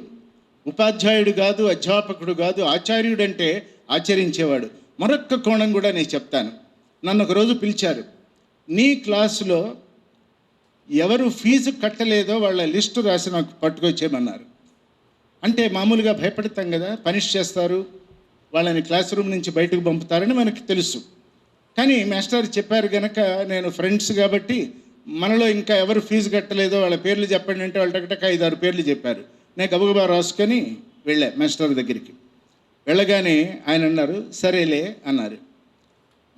ఉపాధ్యాయుడు కాదు, అధ్యాపకుడు కాదు. ఆచార్యుడు అంటే ఆచరించేవాడు. మరొక్క కోణం కూడా నేను చెప్తాను. నన్ను ఒకరోజు పిలిచారు, నీ క్లాసులో ఎవరు ఫీజు కట్టలేదో వాళ్ళ లిస్టు రాసి నాకు పట్టుకొచ్చేయమన్నారు. అంటే మామూలుగా భయపడతాం కదా, పనిష్ చేస్తారు, వాళ్ళని క్లాస్ రూమ్ నుంచి బయటకు పంపుతారని మనకు తెలుసు. కానీ మాస్టర్ చెప్పారు కనుక, నేను ఫ్రెండ్స్ కాబట్టి మనలో ఇంకా ఎవరు ఫీజు కట్టలేదో వాళ్ళ పేర్లు చెప్పండి అంటే వాళ్ళు టకటక 5-6 పేర్లు చెప్పారు. నేను గబగబా రాసుకొని వెళ్ళా మాస్టర్ దగ్గరికి. వెళ్ళగానే ఆయన అన్నారు, సరేలే అన్నారు.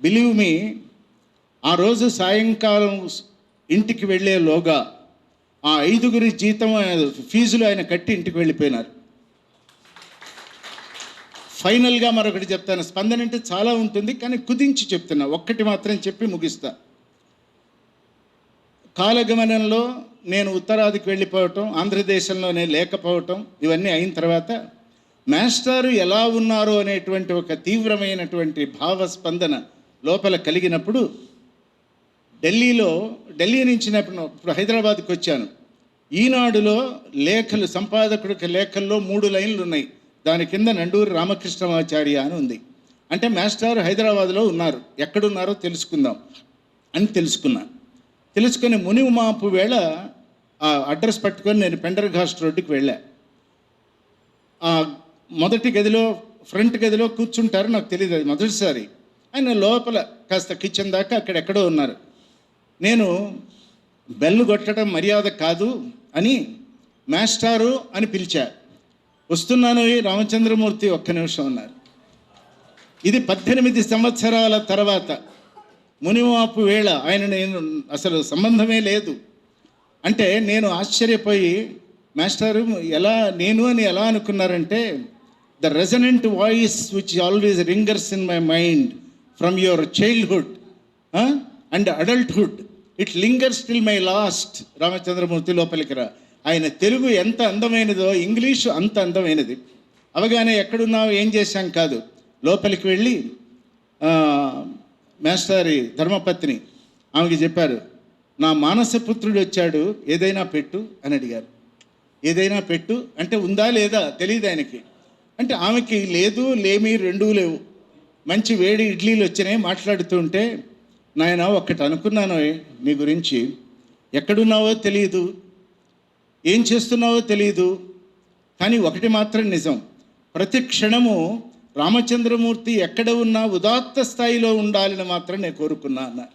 బిలీవ్ మీ, ఆ రోజు సాయంకాలం ఇంటికి వెళ్ళేలోగా ఆ 5గురి జీతం ఫీజులు ఆయన కట్టి ఇంటికి వెళ్ళిపోయినారు. ఫైనల్గా మరొకటి చెప్తాను. స్పందన అంటే చాలా ఉంటుంది, కానీ కుదించి చెప్తున్నా. ఒక్కటి మాత్రం చెప్పి ముగిస్తా. కాలగమనంలో నేను ఉత్తరాదికి వెళ్ళిపోవటం, ఆంధ్రదేశంలో నేను లేకపోవటం, ఇవన్నీ అయిన తర్వాత మాస్టారు ఎలా ఉన్నారో అనేటువంటి ఒక తీవ్రమైనటువంటి భావస్పందన లోపల కలిగినప్పుడు ఢిల్లీ నుంచి ఇప్పుడు హైదరాబాద్కి వచ్చాను. ఈనాడులో లేఖలు, సంపాదకుడికి లేఖల్లో 3 లైన్లు ఉన్నాయి. దాని కింద నండూరి రామకృష్ణమాచార్య అని ఉంది. అంటే మాస్టర్ హైదరాబాద్లో ఉన్నారు, ఎక్కడున్నారో తెలుసుకుందాం అని తెలుసుకుని మునిమాపు వేళ ఆ అడ్రస్ పట్టుకొని నేను పెండర్ఘాస్ట్ రోడ్డుకి వెళ్ళా. ఆ మొదటి గదిలో ఫ్రంట్ గదిలో కూర్చుంటారు, నాకు తెలియదు, అది మొదటిసారి. ఆయన లోపల కాస్త కిచెన్ దాకా అక్కడెక్కడో ఉన్నారు. నేను బెల్లు కొట్టడం మర్యాద కాదు అని మాస్టారు అని పిలిచా. వస్తున్నాను రామచంద్రమూర్తి, ఒక్క నిమిషం అన్నారు. ఇది 18 సంవత్సరాల తర్వాత మునివాపు వేళ, ఆయన నేను అసలు సంబంధమే లేదు. అంటే నేను ఆశ్చర్యపోయి, మాస్టారు ఎలా నేను అని ఎలా అనుకున్నారంటే, the resonant voice which always ringers in my mind from your childhood and adulthood, it lingers till my last. Ramachandramurthy లోపలికి రా. ఆయన తెలుగు ఎంత అందమైనదో ఇంగ్లీషు అంత అందమైనది. అవగానే ఎక్కడున్నావు ఏం చేశాం కాదు, లోపలికి వెళ్ళి మాస్టారి ధర్మపత్ని ఆమెకి చెప్పారు, నా మానసపుత్రుడు వచ్చాడు, ఏదైనా పెట్టు అని అడిగారు. ఏదైనా పెట్టు అంటే ఉందా లేదా తెలియదు ఆయనకి. అంటే ఆమెకి లేదు, లేమి రెండూ లేవు. మంచి వేడి ఇడ్లీలు వచ్చినాయి. మాట్లాడుతుంటే, నాయన ఒక్కటి అనుకున్నాను నీ గురించి, ఎక్కడున్నావో తెలియదు, ఏం చేస్తున్నావో తెలియదు, కానీ ఒకటి మాత్రం నిజం, ప్రతి క్షణము రామచంద్రమూర్తి ఎక్కడ ఉన్నా ఉదాత్త స్థాయిలో ఉండాలని మాత్రం నేను కోరుకున్నా అన్నారు.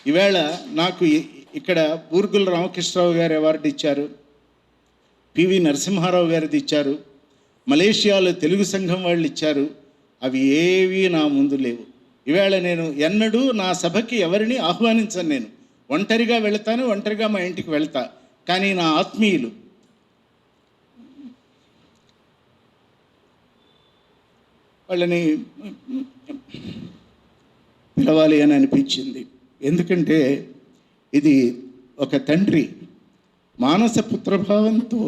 ఈవేళ నాకు ఇక్కడ బూర్గుల రామకృష్ణరావు గారు అవార్డు ఇచ్చారు, పివి నరసింహారావు గారిది ఇచ్చారు, మలేషియాలో తెలుగు సంఘం వాళ్ళు ఇచ్చారు. అవి ఏవి నా ముందు లేవు. ఈవేళ నేను ఎన్నడూ నా సభకి ఎవరిని ఆహ్వానించను. నేను ఒంటరిగా వెళతాను, ఒంటరిగా మా ఇంటికి వెళ్తా. కానీ నా ఆత్మీయులు వాళ్ళని పిలవాలి అని అనిపించింది. ఎందుకంటే ఇది ఒక తండ్రి మానస పుత్రభావంతో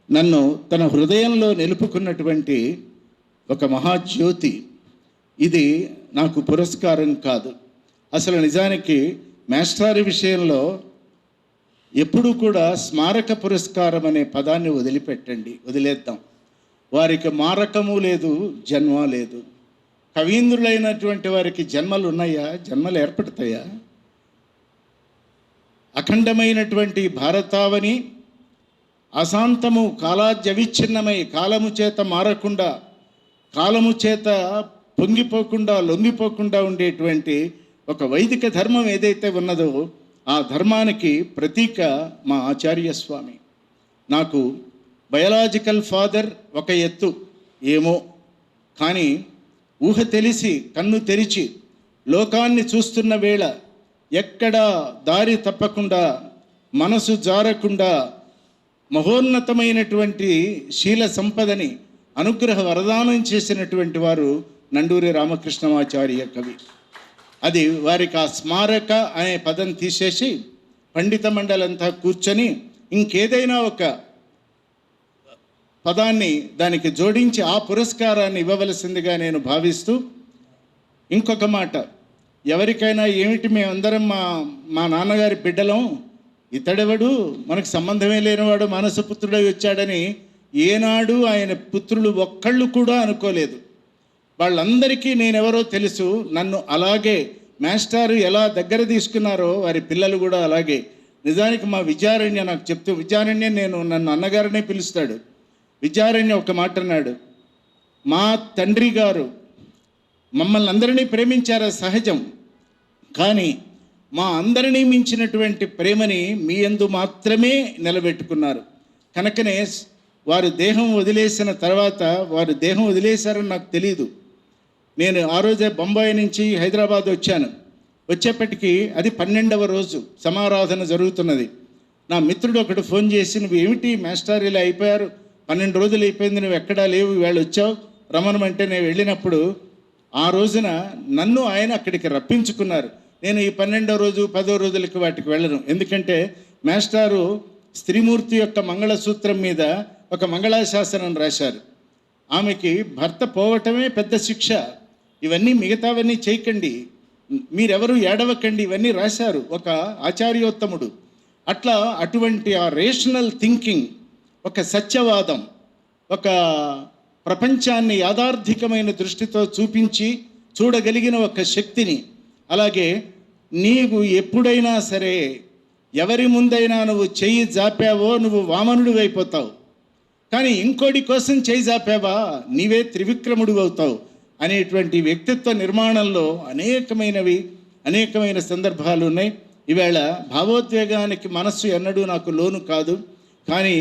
నన్ను తన హృదయంలో నిలుపుకున్నటువంటి ఒక మహాజ్యోతి. ఇది నాకు పురస్కారం కాదు. అసలు నిజానికి మాస్టారి విషయంలో ఎప్పుడూ కూడా స్మారక పురస్కారం అనే పదాన్ని వదిలేద్దాం. వారికి మారకము లేదు, జన్మ లేదు. కవీంద్రులైనటువంటి వారికి జన్మలు ఉన్నాయా? జన్మలు ఏర్పడతాయా? అఖండమైనటువంటి భారతావని అశాంతము కాలాద్యవిచ్ఛిన్నమై కాలము చేత మారకుండా, కాలము చేత పొంగిపోకుండా, లొంగిపోకుండా ఉండేటువంటి ఒక వైదిక ధర్మం ఏదైతే ఉన్నదో ఆ ధర్మానికి ప్రతీక మా ఆచార్య స్వామి. నాకు బయలాజికల్ ఫాదర్ ఒక ఎత్తు ఏమో, కానీ ఊహ తెలిసి కన్ను తెరిచి లోకాన్ని చూస్తున్న వేళ ఎక్కడా దారి తప్పకుండా, మనసు జారకుండా మహోన్నతమైనటువంటి శీల సంపదని అనుగ్రహ వరదానం చేసినటువంటి వారు నండూరి రామకృష్ణమాచార్య కవి. అది వారికి ఆ స్మారక అనే పదం తీసేసి పండిత మండలంతా కూర్చొని ఇంకేదైనా ఒక పదాన్ని దానికి జోడించి ఆ పురస్కారాన్ని ఇవ్వవలసిందిగా నేను భావిస్తూ, ఇంకొక మాట, ఎవరికైనా ఏమిటి మేమందరం మా నాన్నగారి బిడ్డలం, ఇతడెవడు మనకు సంబంధమే లేనివాడు మానసపుత్రుడై వచ్చాడని ఏనాడు ఆయన పుత్రులు ఒక్కళ్ళు కూడా అనుకోలేదు. వాళ్ళందరికీ నేనెవరో తెలుసు. నన్ను అలాగే మాస్టారు ఎలా దగ్గర తీసుకున్నారో వారి పిల్లలు కూడా అలాగే. నిజానికి మా విద్యారణ్య నాకు చెప్తూ, విద్యారణ్య నన్ను అన్నగారనే పిలుస్తాడు. విద్యారణ్య ఒక మాట అన్నాడు, మా తండ్రి గారు మమ్మల్ని అందరినీ ప్రేమించారు, సహజం, కానీ మా అందరినీ మించినటువంటి ప్రేమని మీ యందు మాత్రమే నిలబెట్టుకున్నారు. కనుకనే వారు దేహం వదిలేసిన తర్వాత, వారు దేహం వదిలేశారని నాకు తెలియదు. నేను ఆ రోజే బొంబాయి నుంచి హైదరాబాద్ వచ్చేప్పటికీ అది 12వ రోజు సమారాధన జరుగుతున్నది. నా మిత్రుడు ఒకడు ఫోన్ చేసి, నువ్వు ఏమిటి మాస్టర్ ఇలా అయిపోయారు, 12 రోజులు అయిపోయింది, నువ్వు ఎక్కడా లేవు, ఇవాళ వచ్చావు రమణమంటే నేను వెళ్ళినప్పుడు ఆ రోజున నన్ను ఆయన అక్కడికి రప్పించుకున్నారు. నేను ఈ 12వ రోజు 10వ రోజులకి వాటికి వెళ్ళను. ఎందుకంటే మాస్టారు స్త్రీమూర్తి యొక్క మంగళసూత్రం మీద ఒక మంగళాశాసనం రాశారు. ఆమెకి భర్త పోవటమే పెద్ద శిక్ష, ఇవన్నీ మిగతావన్నీ చేయకండి, మీరెవరు ఏడవకండి, ఇవన్నీ రాశారు ఒక ఆచార్యోత్తముడు. అట్లా అటువంటి ఆ రేషనల్ థింకింగ్, ఒక సత్యవాదం, ఒక ప్రపంచాన్ని యాథార్థికమైన దృష్టితో చూడగలిగిన ఒక శక్తిని, అలాగే నీవు ఎప్పుడైనా సరే ఎవరి ముందైనా నువ్వు చెయ్యి జాపావో నువ్వు వామనుడు అయిపోతావు, కానీ ఇంకోటి కోసం చెయ్యి జాపావా నీవే త్రివిక్రముడు అవుతావు అనేటువంటి వ్యక్తిత్వ నిర్మాణంలో అనేకమైన సందర్భాలు ఉన్నాయి. ఈవేళ భావోద్వేగానికి మనస్సు ఎన్నడూ నాకు లోను కాదు, కానీ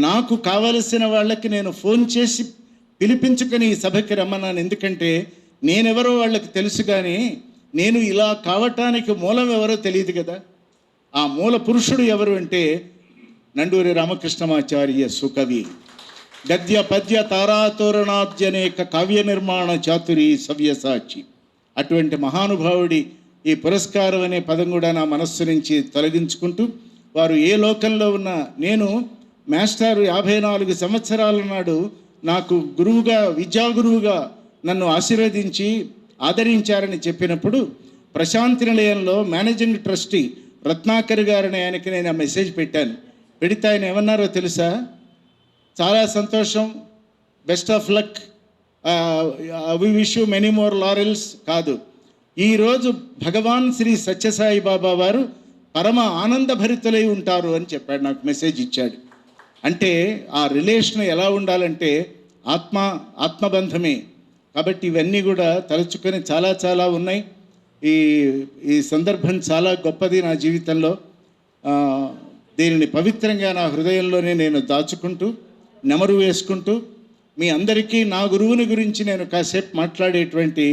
నాకు కావలసిన వాళ్ళకి నేను ఫోన్ చేసి పిలిపించుకొని ఈ సభకి రమ్మన్నాను. ఎందుకంటే నేనెవరో వాళ్ళకి తెలుసు, కానీ నేను ఇలా కావటానికి మూలం ఎవరో తెలియదు కదా. ఆ మూల పురుషుడు ఎవరు అంటే నండూరి రామకృష్ణమాచార్య సుకవి. గద్య పద్య తారాతోరణాద్యనేక కావ్య నిర్మాణ చాతురి సవ్యసాచి. అటువంటి మహానుభావుడి ఈ పురస్కారం అనే పదం కూడా నా మనస్సు నుంచి తొలగించుకుంటూ, వారు ఏ లోకంలో ఉన్నా, నేను మాస్టారు 54 సంవత్సరాల నాడు నాకు గురువుగా, విద్యాగురువుగా నన్ను ఆశీర్వదించి ఆదరించారని చెప్పినప్పుడు ప్రశాంతి నిలయంలో మేనేజింగ్ ట్రస్టీ రత్నాకర్ గారిని ఆయనకి నేను ఆ మెసేజ్ పెట్టాను. పెడితే ఆయన ఏమన్నారో తెలుసా? చాలా సంతోషం, best of luck, we wish you many more laurels కాదు, ఈరోజు భగవాన్ శ్రీ సత్యసాయి బాబా వారు పరమ ఆనందభరితులై ఉంటారు అని చెప్పాడు, నాకు మెసేజ్ ఇచ్చాడు. అంటే ఆ రిలేషన్ ఎలా ఉండాలంటే ఆత్మబంధమే. కాబట్టి ఇవన్నీ కూడా తలుచుకొని చాలా ఉన్నాయి. ఈ సందర్భం చాలా గొప్పది నా జీవితంలో. దీనిని పవిత్రంగా నా హృదయంలోనే నేను దాచుకుంటూ, నెమరు వేసుకుంటూ, మీ అందరికీ నా గురువుని గురించి నేను కాసేపు మాట్లాడేటువంటి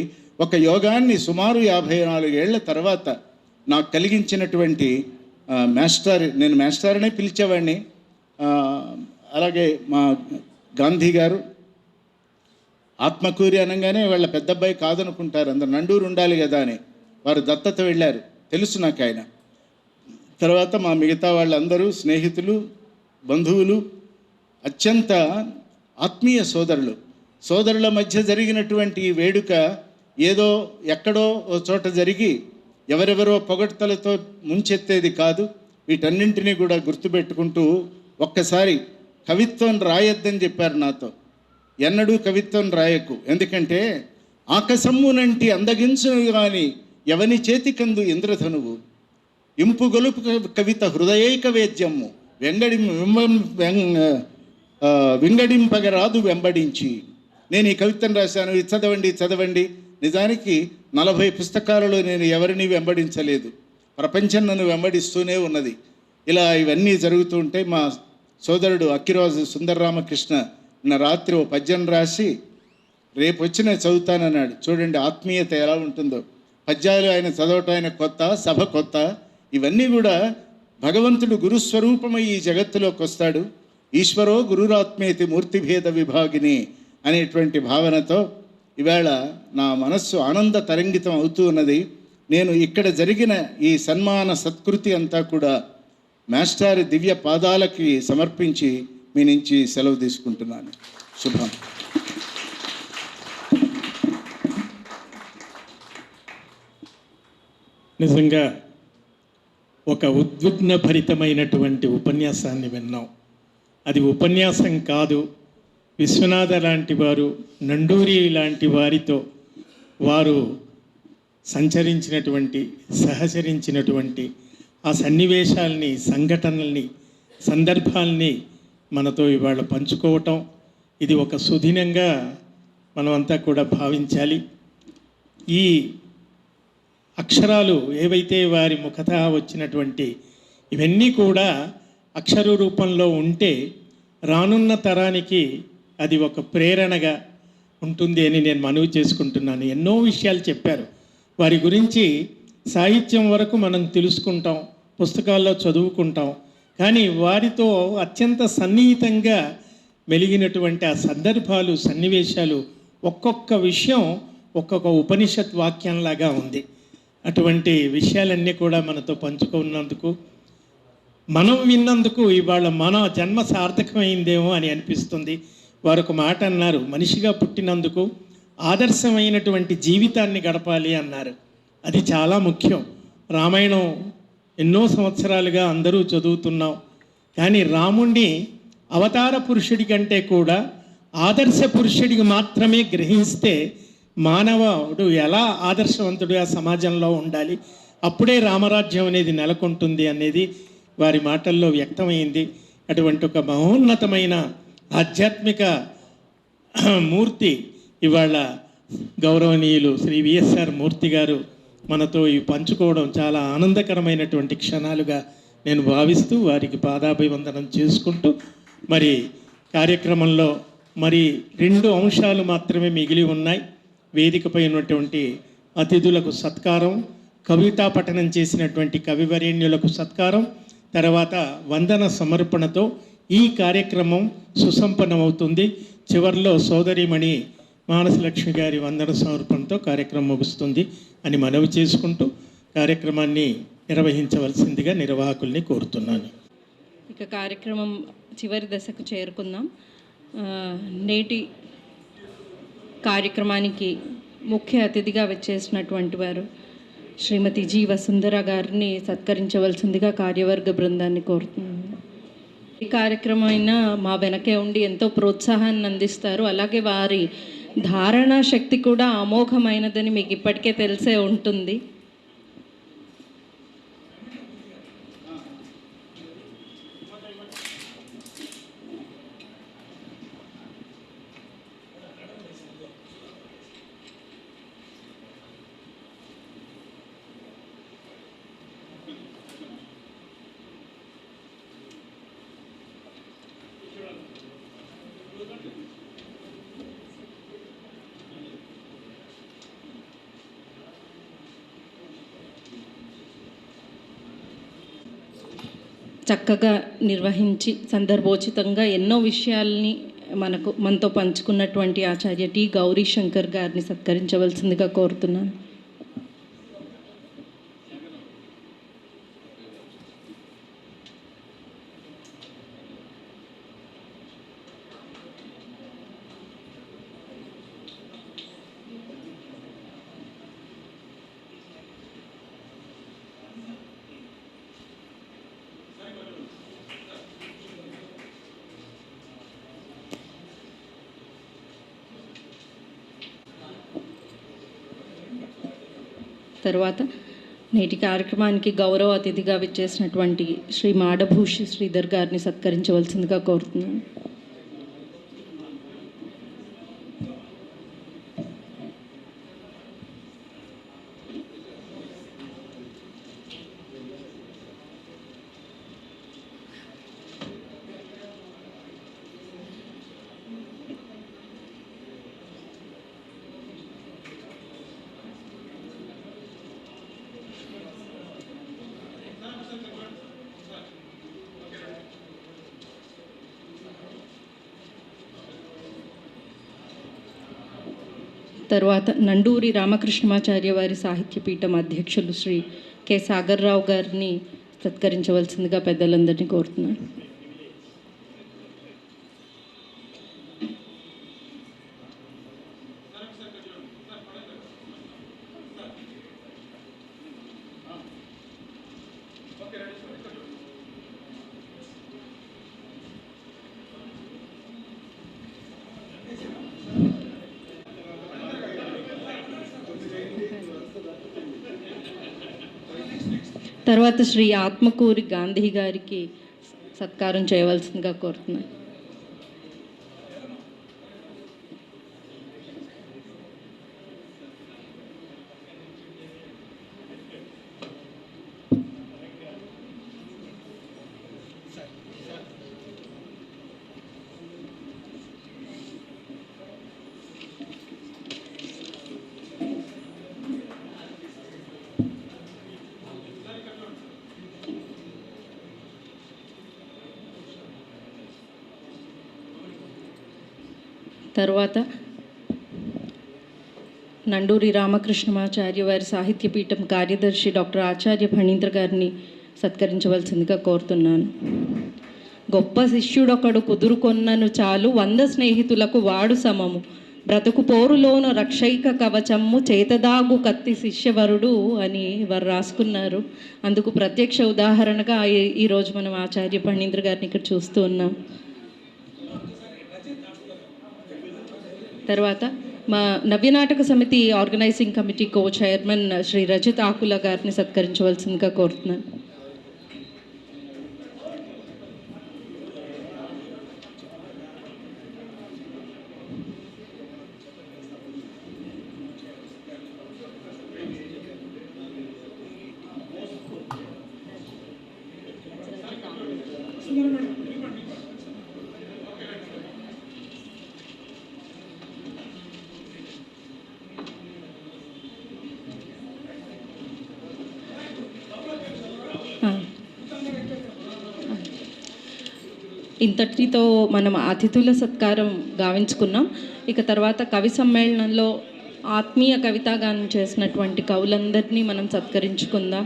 ఒక యోగాన్ని సుమారు 54 ఏళ్ల తర్వాత నాకు కలిగించినటువంటి నేను మాస్టర్నే పిలిచేవాడిని. అలాగే మా గాంధీ గారు ఆత్మకూరి అనగానే వాళ్ళ పెద్దబ్బాయి కాదనుకుంటారు, అందరు నండూరు ఉండాలి కదా అని వారు దత్తత వెళ్ళారు, తెలుసు నాకు ఆయన. తర్వాత మా మిగతా వాళ్ళందరూ స్నేహితులు, బంధువులు, అత్యంత ఆత్మీయ సోదరుల మధ్య జరిగినటువంటి ఈ వేడుక ఏదో ఎక్కడో ఓ చోట జరిగి ఎవరెవరో పొగడ్తలతో ముంచెత్తేది కాదు. వీటన్నింటినీ కూడా గుర్తుపెట్టుకుంటూ ఒక్కసారి కవిత్వం రాయొద్దని చెప్పారు నాతో. ఎన్నడూ కవిత్వం రాయకు, ఎందుకంటే ఆకసమ్మునంటి అందగించును కానీ ఎవని చేతికందు ఇంద్రధనువు, ఇంపు గొలుపు కవిత హృదయైక వేద్యము వింగడింపగరాదు వెంబడించి. నేను ఈ కవిత్వం రాశాను, ఇది చదవండి. నిజానికి 40 పుస్తకాలలో నేను ఎవరిని వెంబడించలేదు, ప్రపంచం నన్ను వెంబడిస్తూనే ఉన్నది. ఇలా ఇవన్నీ జరుగుతూ ఉంటే మా సోదరుడు అక్కిరాజు సుందరరామకృష్ణ నిన్న రాత్రి ఓ పద్యం రాసి రేపు వచ్చి నేను చదువుతానన్నాడు. చూడండి ఆత్మీయత ఎలా ఉంటుందో. పద్యాలు ఆయన చదవటం ఆయన కొత్త, సభ కొత్త. ఇవన్నీ కూడా భగవంతుడు గురుస్వరూపమై ఈ జగత్తులోకి వస్తాడు. ఈశ్వరో గురురాత్మేతి మూర్తిభేద విభాగిని అనేటువంటి భావనతో ఇవాళ నా మనస్సు ఆనంద తరంగితం అవుతూ ఉన్నది. నేను ఇక్కడ జరిగిన ఈ సన్మాన సత్కృతి అంతా కూడా మాస్టర్ దివ్య పాదాలకి సమర్పించి మీ నుంచి సెలవు తీసుకుంటున్నాను. శుభం. నిజంగా ఒక ఉద్విగ్నభరితమైనటువంటి ఉపన్యాసాన్ని విన్నాం. అది ఉపన్యాసం కాదు, విశ్వనాథ లాంటి వారు, నండూరి లాంటి వారితో వారు సహచరించినటువంటి ఆ సన్నివేశాల్ని, సంఘటనల్ని, సందర్భాల్ని మనతో ఇవాళ పంచుకోవటం, ఇది ఒక సుదినంగా మనమంతా కూడా భావించాలి. ఈ అక్షరాలు ఏవైతే వారి ముఖత వచ్చినటువంటి ఇవన్నీ కూడా అక్షర రూపంలో ఉంటే రానున్న తరానికి అది ఒక ప్రేరణగా ఉంటుంది అని నేను మనవి చేసుకుంటున్నాను. ఎన్నో విషయాలు చెప్పారు. వారి గురించి సాహిత్యం వరకు మనం తెలుసుకుంటాం, పుస్తకాల్లో చదువుకుంటాం, కానీ వారితో అత్యంత సన్నిహితంగా మెలిగినటువంటి ఆ సందర్భాలు, సన్నివేశాలు, ఒక్కొక్క విషయం ఒక్కొక్క ఉపనిషత్ వాక్యంలాగా ఉంది. అటువంటి విషయాలన్నీ కూడా మనతో పంచుకున్నందుకు, మనం విన్నందుకు ఇవాళ మన జన్మ సార్థకమైందేమో అని అనిపిస్తుంది. వారు ఒక మాట అన్నారు, మనిషిగా పుట్టినందుకు ఆదర్శమైనటువంటి జీవితాన్ని గడపాలి అన్నారు. అది చాలా ముఖ్యం. రామాయణం ఎన్నో సంవత్సరాలుగా అందరూ చదువుతున్నాం, కానీ రాముణ్ణి అవతార పురుషుడి కంటే కూడా ఆదర్శ పురుషుడికి మాత్రమే గ్రహిస్తే మానవుడు ఎలా ఆదర్శవంతుడిగా సమాజంలో ఉండాలి, అప్పుడే రామరాజ్యం అనేది నెలకొంటుంది అనేది వారి మాటల్లో వ్యక్తమైంది. అటువంటి ఒక మహోన్నతమైన ఆధ్యాత్మిక మూర్తి ఇవాళ గౌరవనీయులు శ్రీ విఎస్ఆర్ మూర్తి గారు మనతో ఇవి పంచుకోవడం చాలా ఆనందకరమైనటువంటి క్షణాలుగా నేను భావిస్తూ వారికి పాదాభివందనం చేసుకుంటూ మరి కార్యక్రమంలో మరి 2 అంశాలు మాత్రమే మిగిలి ఉన్నాయి. వేదికపై ఉన్నటువంటి అతిథులకు సత్కారం, కవితా పఠనం చేసినటువంటి కవివరేణ్యులకు సత్కారం, తర్వాత వందన సమర్పణతో ఈ కార్యక్రమం సుసంపన్నమవుతుంది. చివరిలో సోదరిమణి మానసలక్ష్మి గారి వందన సమర్పణతో కార్యక్రమం ముగుస్తుంది అని మనవి చేసుకుంటూ కార్యక్రమాన్ని నిర్వహించవలసిందిగా నిర్వాహకుల్ని కోరుతున్నాను. ఇక కార్యక్రమం చివరి దశకు చేరుకుందాం. నేటి కార్యక్రమానికి ముఖ్య అతిథిగా వచ్చేసినటువంటి వారు శ్రీమతి జి వసుంధర గారిని సత్కరించవలసిందిగా కార్యవర్గ బృందాన్ని కోరుతున్నాను. ఈ కార్యక్రమం అయినా మా వెనకే ఉండి ఎంతో ప్రోత్సాహాన్ని అందిస్తారు. అలాగే వారి ధారణా శక్తి కూడా అమోఘమైనదని మీకు ఇప్పటికే తెలిసే ఉంటుంది. చక్కగా నిర్వహించి సందర్భోచితంగా ఎన్నో విషయాల్ని మనతో పంచుకున్నటువంటి ఆచార్య టి గౌరీ శంకర్ గారిని సత్కరించవలసిందిగా కోరుతున్నాను. తర్వాత నేటి కార్యక్రమానికి గౌరవ అతిథిగా విచ్చేసినటువంటి శ్రీ మాడభూషి శ్రీధర్ గారిని సత్కరించవలసిందిగా కోరుతున్నాను. తర్వాత నండూరి రామకృష్ణమాచార్య వారి సాహిత్యపీఠం అధ్యక్షులు శ్రీ కె సాగర్రావు గారిని సత్కరించవలసిందిగా పెద్దలందరినీ కోరుతున్నాను. తర్వాత శ్రీ ఆత్మకూరి గాంధీ గారికి సత్కారం చేయవలసిందిగా కోరుతున్నాను. తర్వాత నండూరి రామకృష్ణమాచార్య వారి సాహిత్యపీఠం కార్యదర్శి డాక్టర్ ఆచార్య ఫణీంద్ర గారిని సత్కరించవలసిందిగా కోరుతున్నాను. గొప్ప శిష్యుడొకడు కుదురుకొన్నను చాలు 100 స్నేహితులకు వాడు సమము, బ్రతుకు పోరులోను రక్షైక కవచమ్ము చేతదాగు కత్తి శిష్యవరుడు అని వారు రాసుకున్నారు. అందుకు ప్రత్యక్ష ఉదాహరణగా ఈరోజు మనం ఆచార్య ఫణీంద్ర గారిని ఇక్కడ చూస్తూ ఉన్నాం. తర్వాత మా నవ్యనాటక సమితి organising committee co chairman Shri Rajith ఆకుల గారిని సత్కరించవలసిందిగా కోరుతున్నాను. ఇంతటితో మనం అతిథుల సత్కారం గావించుకున్నాం. ఇక తర్వాత కవి సమ్మేళనంలో ఆత్మీయ కవితాగానం చేసినటువంటి కవులందరినీ మనం సత్కరించుకుందాం.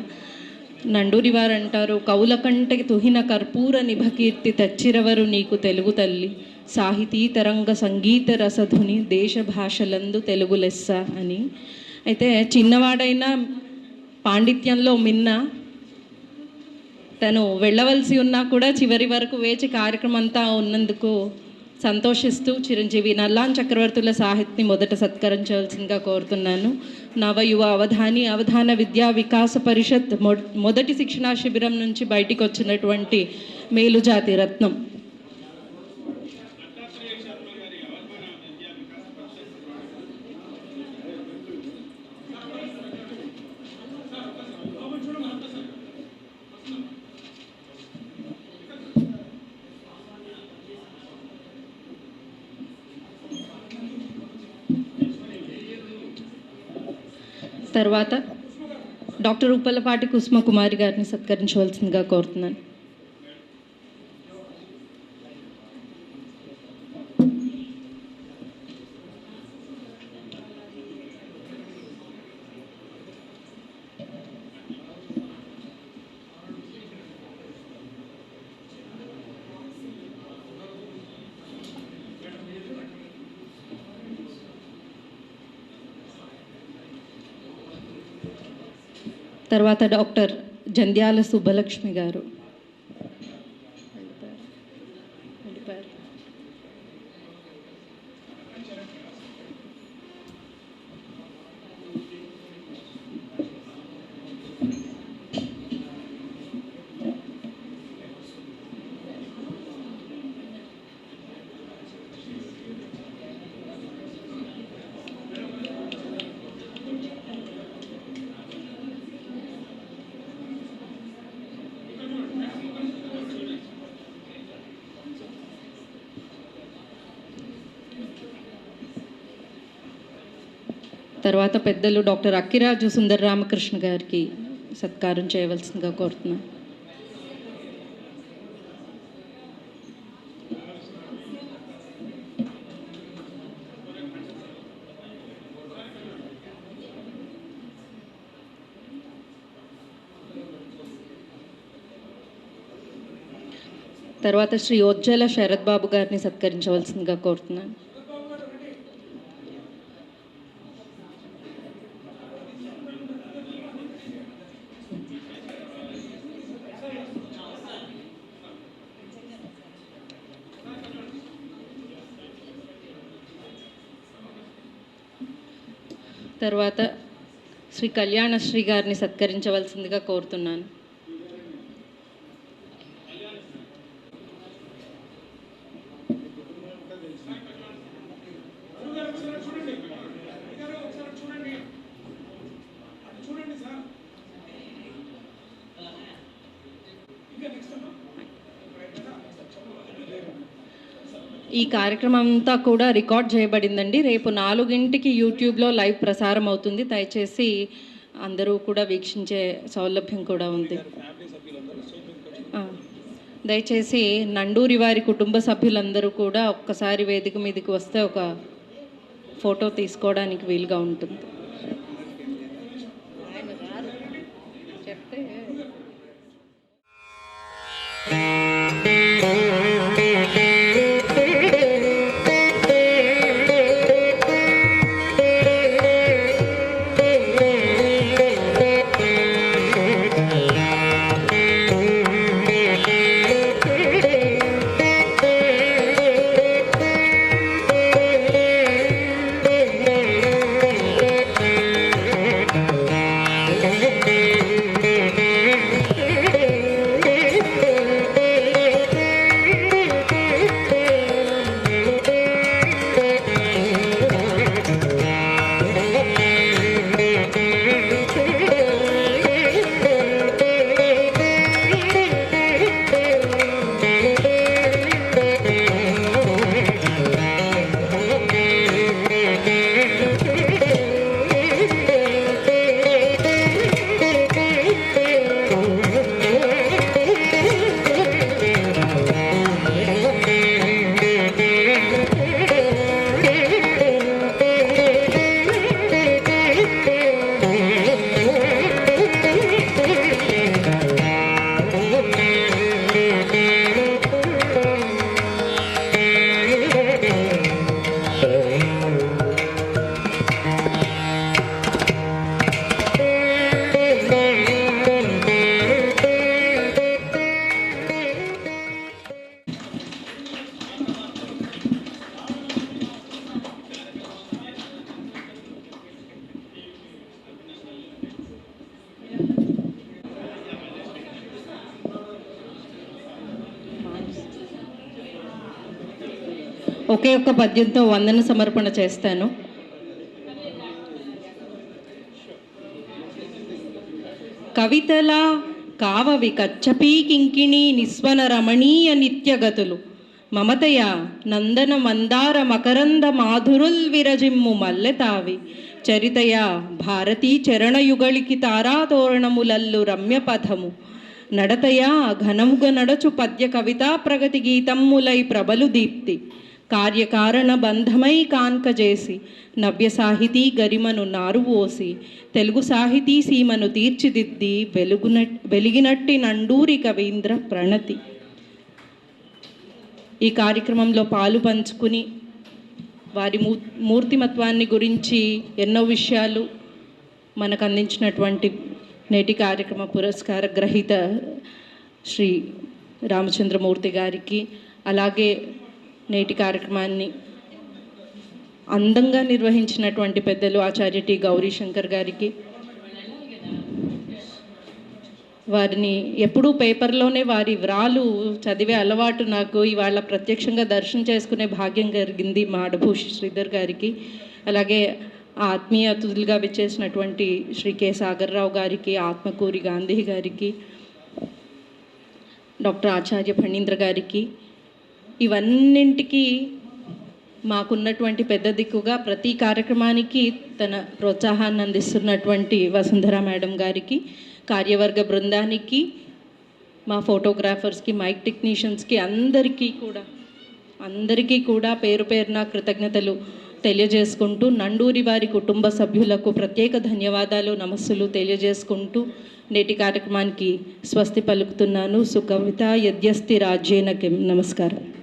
నండూరి వారు అంటారు, కవుల కంటే తుహిన కర్పూర నిభకీర్తి తెచ్చిరవరు నీకు తెలుగు తల్లి, సాహితీ తరంగ సంగీత రసధుని దేశ భాషలందు తెలుగు లెస్స అని. అయితే చిన్నవాడైనా పాండిత్యంలో మిన్న, తను వెళ్ళవలసి ఉన్నా కూడా చివరి వరకు వేచి కార్యక్రమం అంతా ఉన్నందుకు సంతోషిస్తూ చిరంజీవి నల్లాన్ చక్రవర్తుల సాహిత్యని మొదట సత్కరించవలసిందిగా కోరుతున్నాను. నవయువ అవధాన విద్యా వికాస పరిషత్ మొదటి శిక్షణా శిబిరం నుంచి బయటికి వచ్చినటువంటి మేలుజాతి రత్నం. తర్వాత డాక్టర్ ఉప్పలపాటి కుసుమ కుమారి గారిని సత్కరించవలసిందిగా కోరుతున్నాను. తర్వాత డాక్టర్ జంధ్యాల సుబ్బలక్ష్మి గారు. తర్వాత పెద్దలు డాక్టర్ అక్కిరాజు సుందర రామకృష్ణ గారికి సత్కారం చేయవలసిందిగా కోరుతున్నాను. తర్వాత శ్రీ ఓజ్జల శరత్ బాబు గారిని సత్కరించవలసిందిగా కోరుతున్నాను. తర్వాత శ్రీ కళ్యాణశ్రీ గారిని సత్కరించవలసిందిగా కోరుతున్నాను. ఈ కార్యక్రమం అంతా కూడా రికార్డ్ చేయబడిందండి. రేపు 4 యూట్యూబ్లో లైవ్ ప్రసారం అవుతుంది. దయచేసి అందరూ కూడా వీక్షించే సౌలభ్యం కూడా ఉంది. దయచేసి నండూరి వారి కుటుంబ సభ్యులందరూ కూడా ఒక్కసారి వేదిక మీదకి వస్తే ఒక ఫోటో తీసుకోవడానికి వీలుగా ఉంటుంది. చెప్తే ఒకే ఒక్క పద్యంతో వందన సమర్పణ చేస్తాను. కవితలా కావవి కచ్చపీ కింకిణి నిస్వన రమణీయ నిత్యగతులు మమతయ నందన మందార మకరంద మాధురుల్ విరజిమ్ము మల్లెతావి చరితయ భారతీ చరణయుగళికి తారాతోరణములల్లు రమ్యపథము నడతయా ఘనముగ నడచు పద్య కవితా ప్రగతి గీతమ్ములై ప్రబలు దీప్తి కార్యకారణ బంధమై కాన్కజేసి నవ్య సాహితీ గరిమను నారువోసి తెలుగు సాహితీ సీమను తీర్చిదిద్ది వెలిగినట్టి నండూరి కవీంద్ర ప్రణతి. ఈ కార్యక్రమంలో పాలు పంచుకుని వారి మూర్తిమత్వాన్ని గురించి ఎన్నో విషయాలు మనకు అందించినటువంటి నేటి కార్యక్రమ పురస్కార గ్రహీత శ్రీ రామచంద్రమూర్తి గారికి, అలాగే నేటి కార్యక్రమాన్ని అందంగా నిర్వహించినటువంటి పెద్దలు ఆచార్య టి గౌరీశంకర్ గారికి, వారిని ఎప్పుడూ పేపర్లోనే వారి వ్రాలు చదివే అలవాటు నాకు ఇవాళ ప్రత్యక్షంగా దర్శనం చేసుకునే భాగ్యం కలిగింది మా అడభూషి శ్రీధర్ గారికి, అలాగే ఆత్మీయ అతిథులుగా విచ్చేసినటువంటి శ్రీ కె సాగర్రావు గారికి, ఆత్మకూరి గాంధీ గారికి, డాక్టర్ ఆచార్య ఫణీంద్ర గారికి, ఇవన్నింటికి మాకున్నటువంటి పెద్ద దిక్కుగా ప్రతి కార్యక్రమానికి తన ప్రోత్సాహాన్ని అందిస్తున్నటువంటి వసుంధర మేడం గారికి, కార్యవర్గ బృందానికి, మా ఫోటోగ్రాఫర్స్కి, మైక్ టెక్నీషియన్స్కి అందరికీ కూడా పేరు పేరున కృతజ్ఞతలు తెలియజేసుకుంటూ, నండూరి వారి కుటుంబ సభ్యులకు ప్రత్యేక ధన్యవాదాలు, నమస్సులు తెలియజేసుకుంటూ నేటి కార్యక్రమానికి స్వస్తి పలుకుతున్నాను. సుకవిత యద్యస్తి రాజ్యేన కిం. నమస్కారం.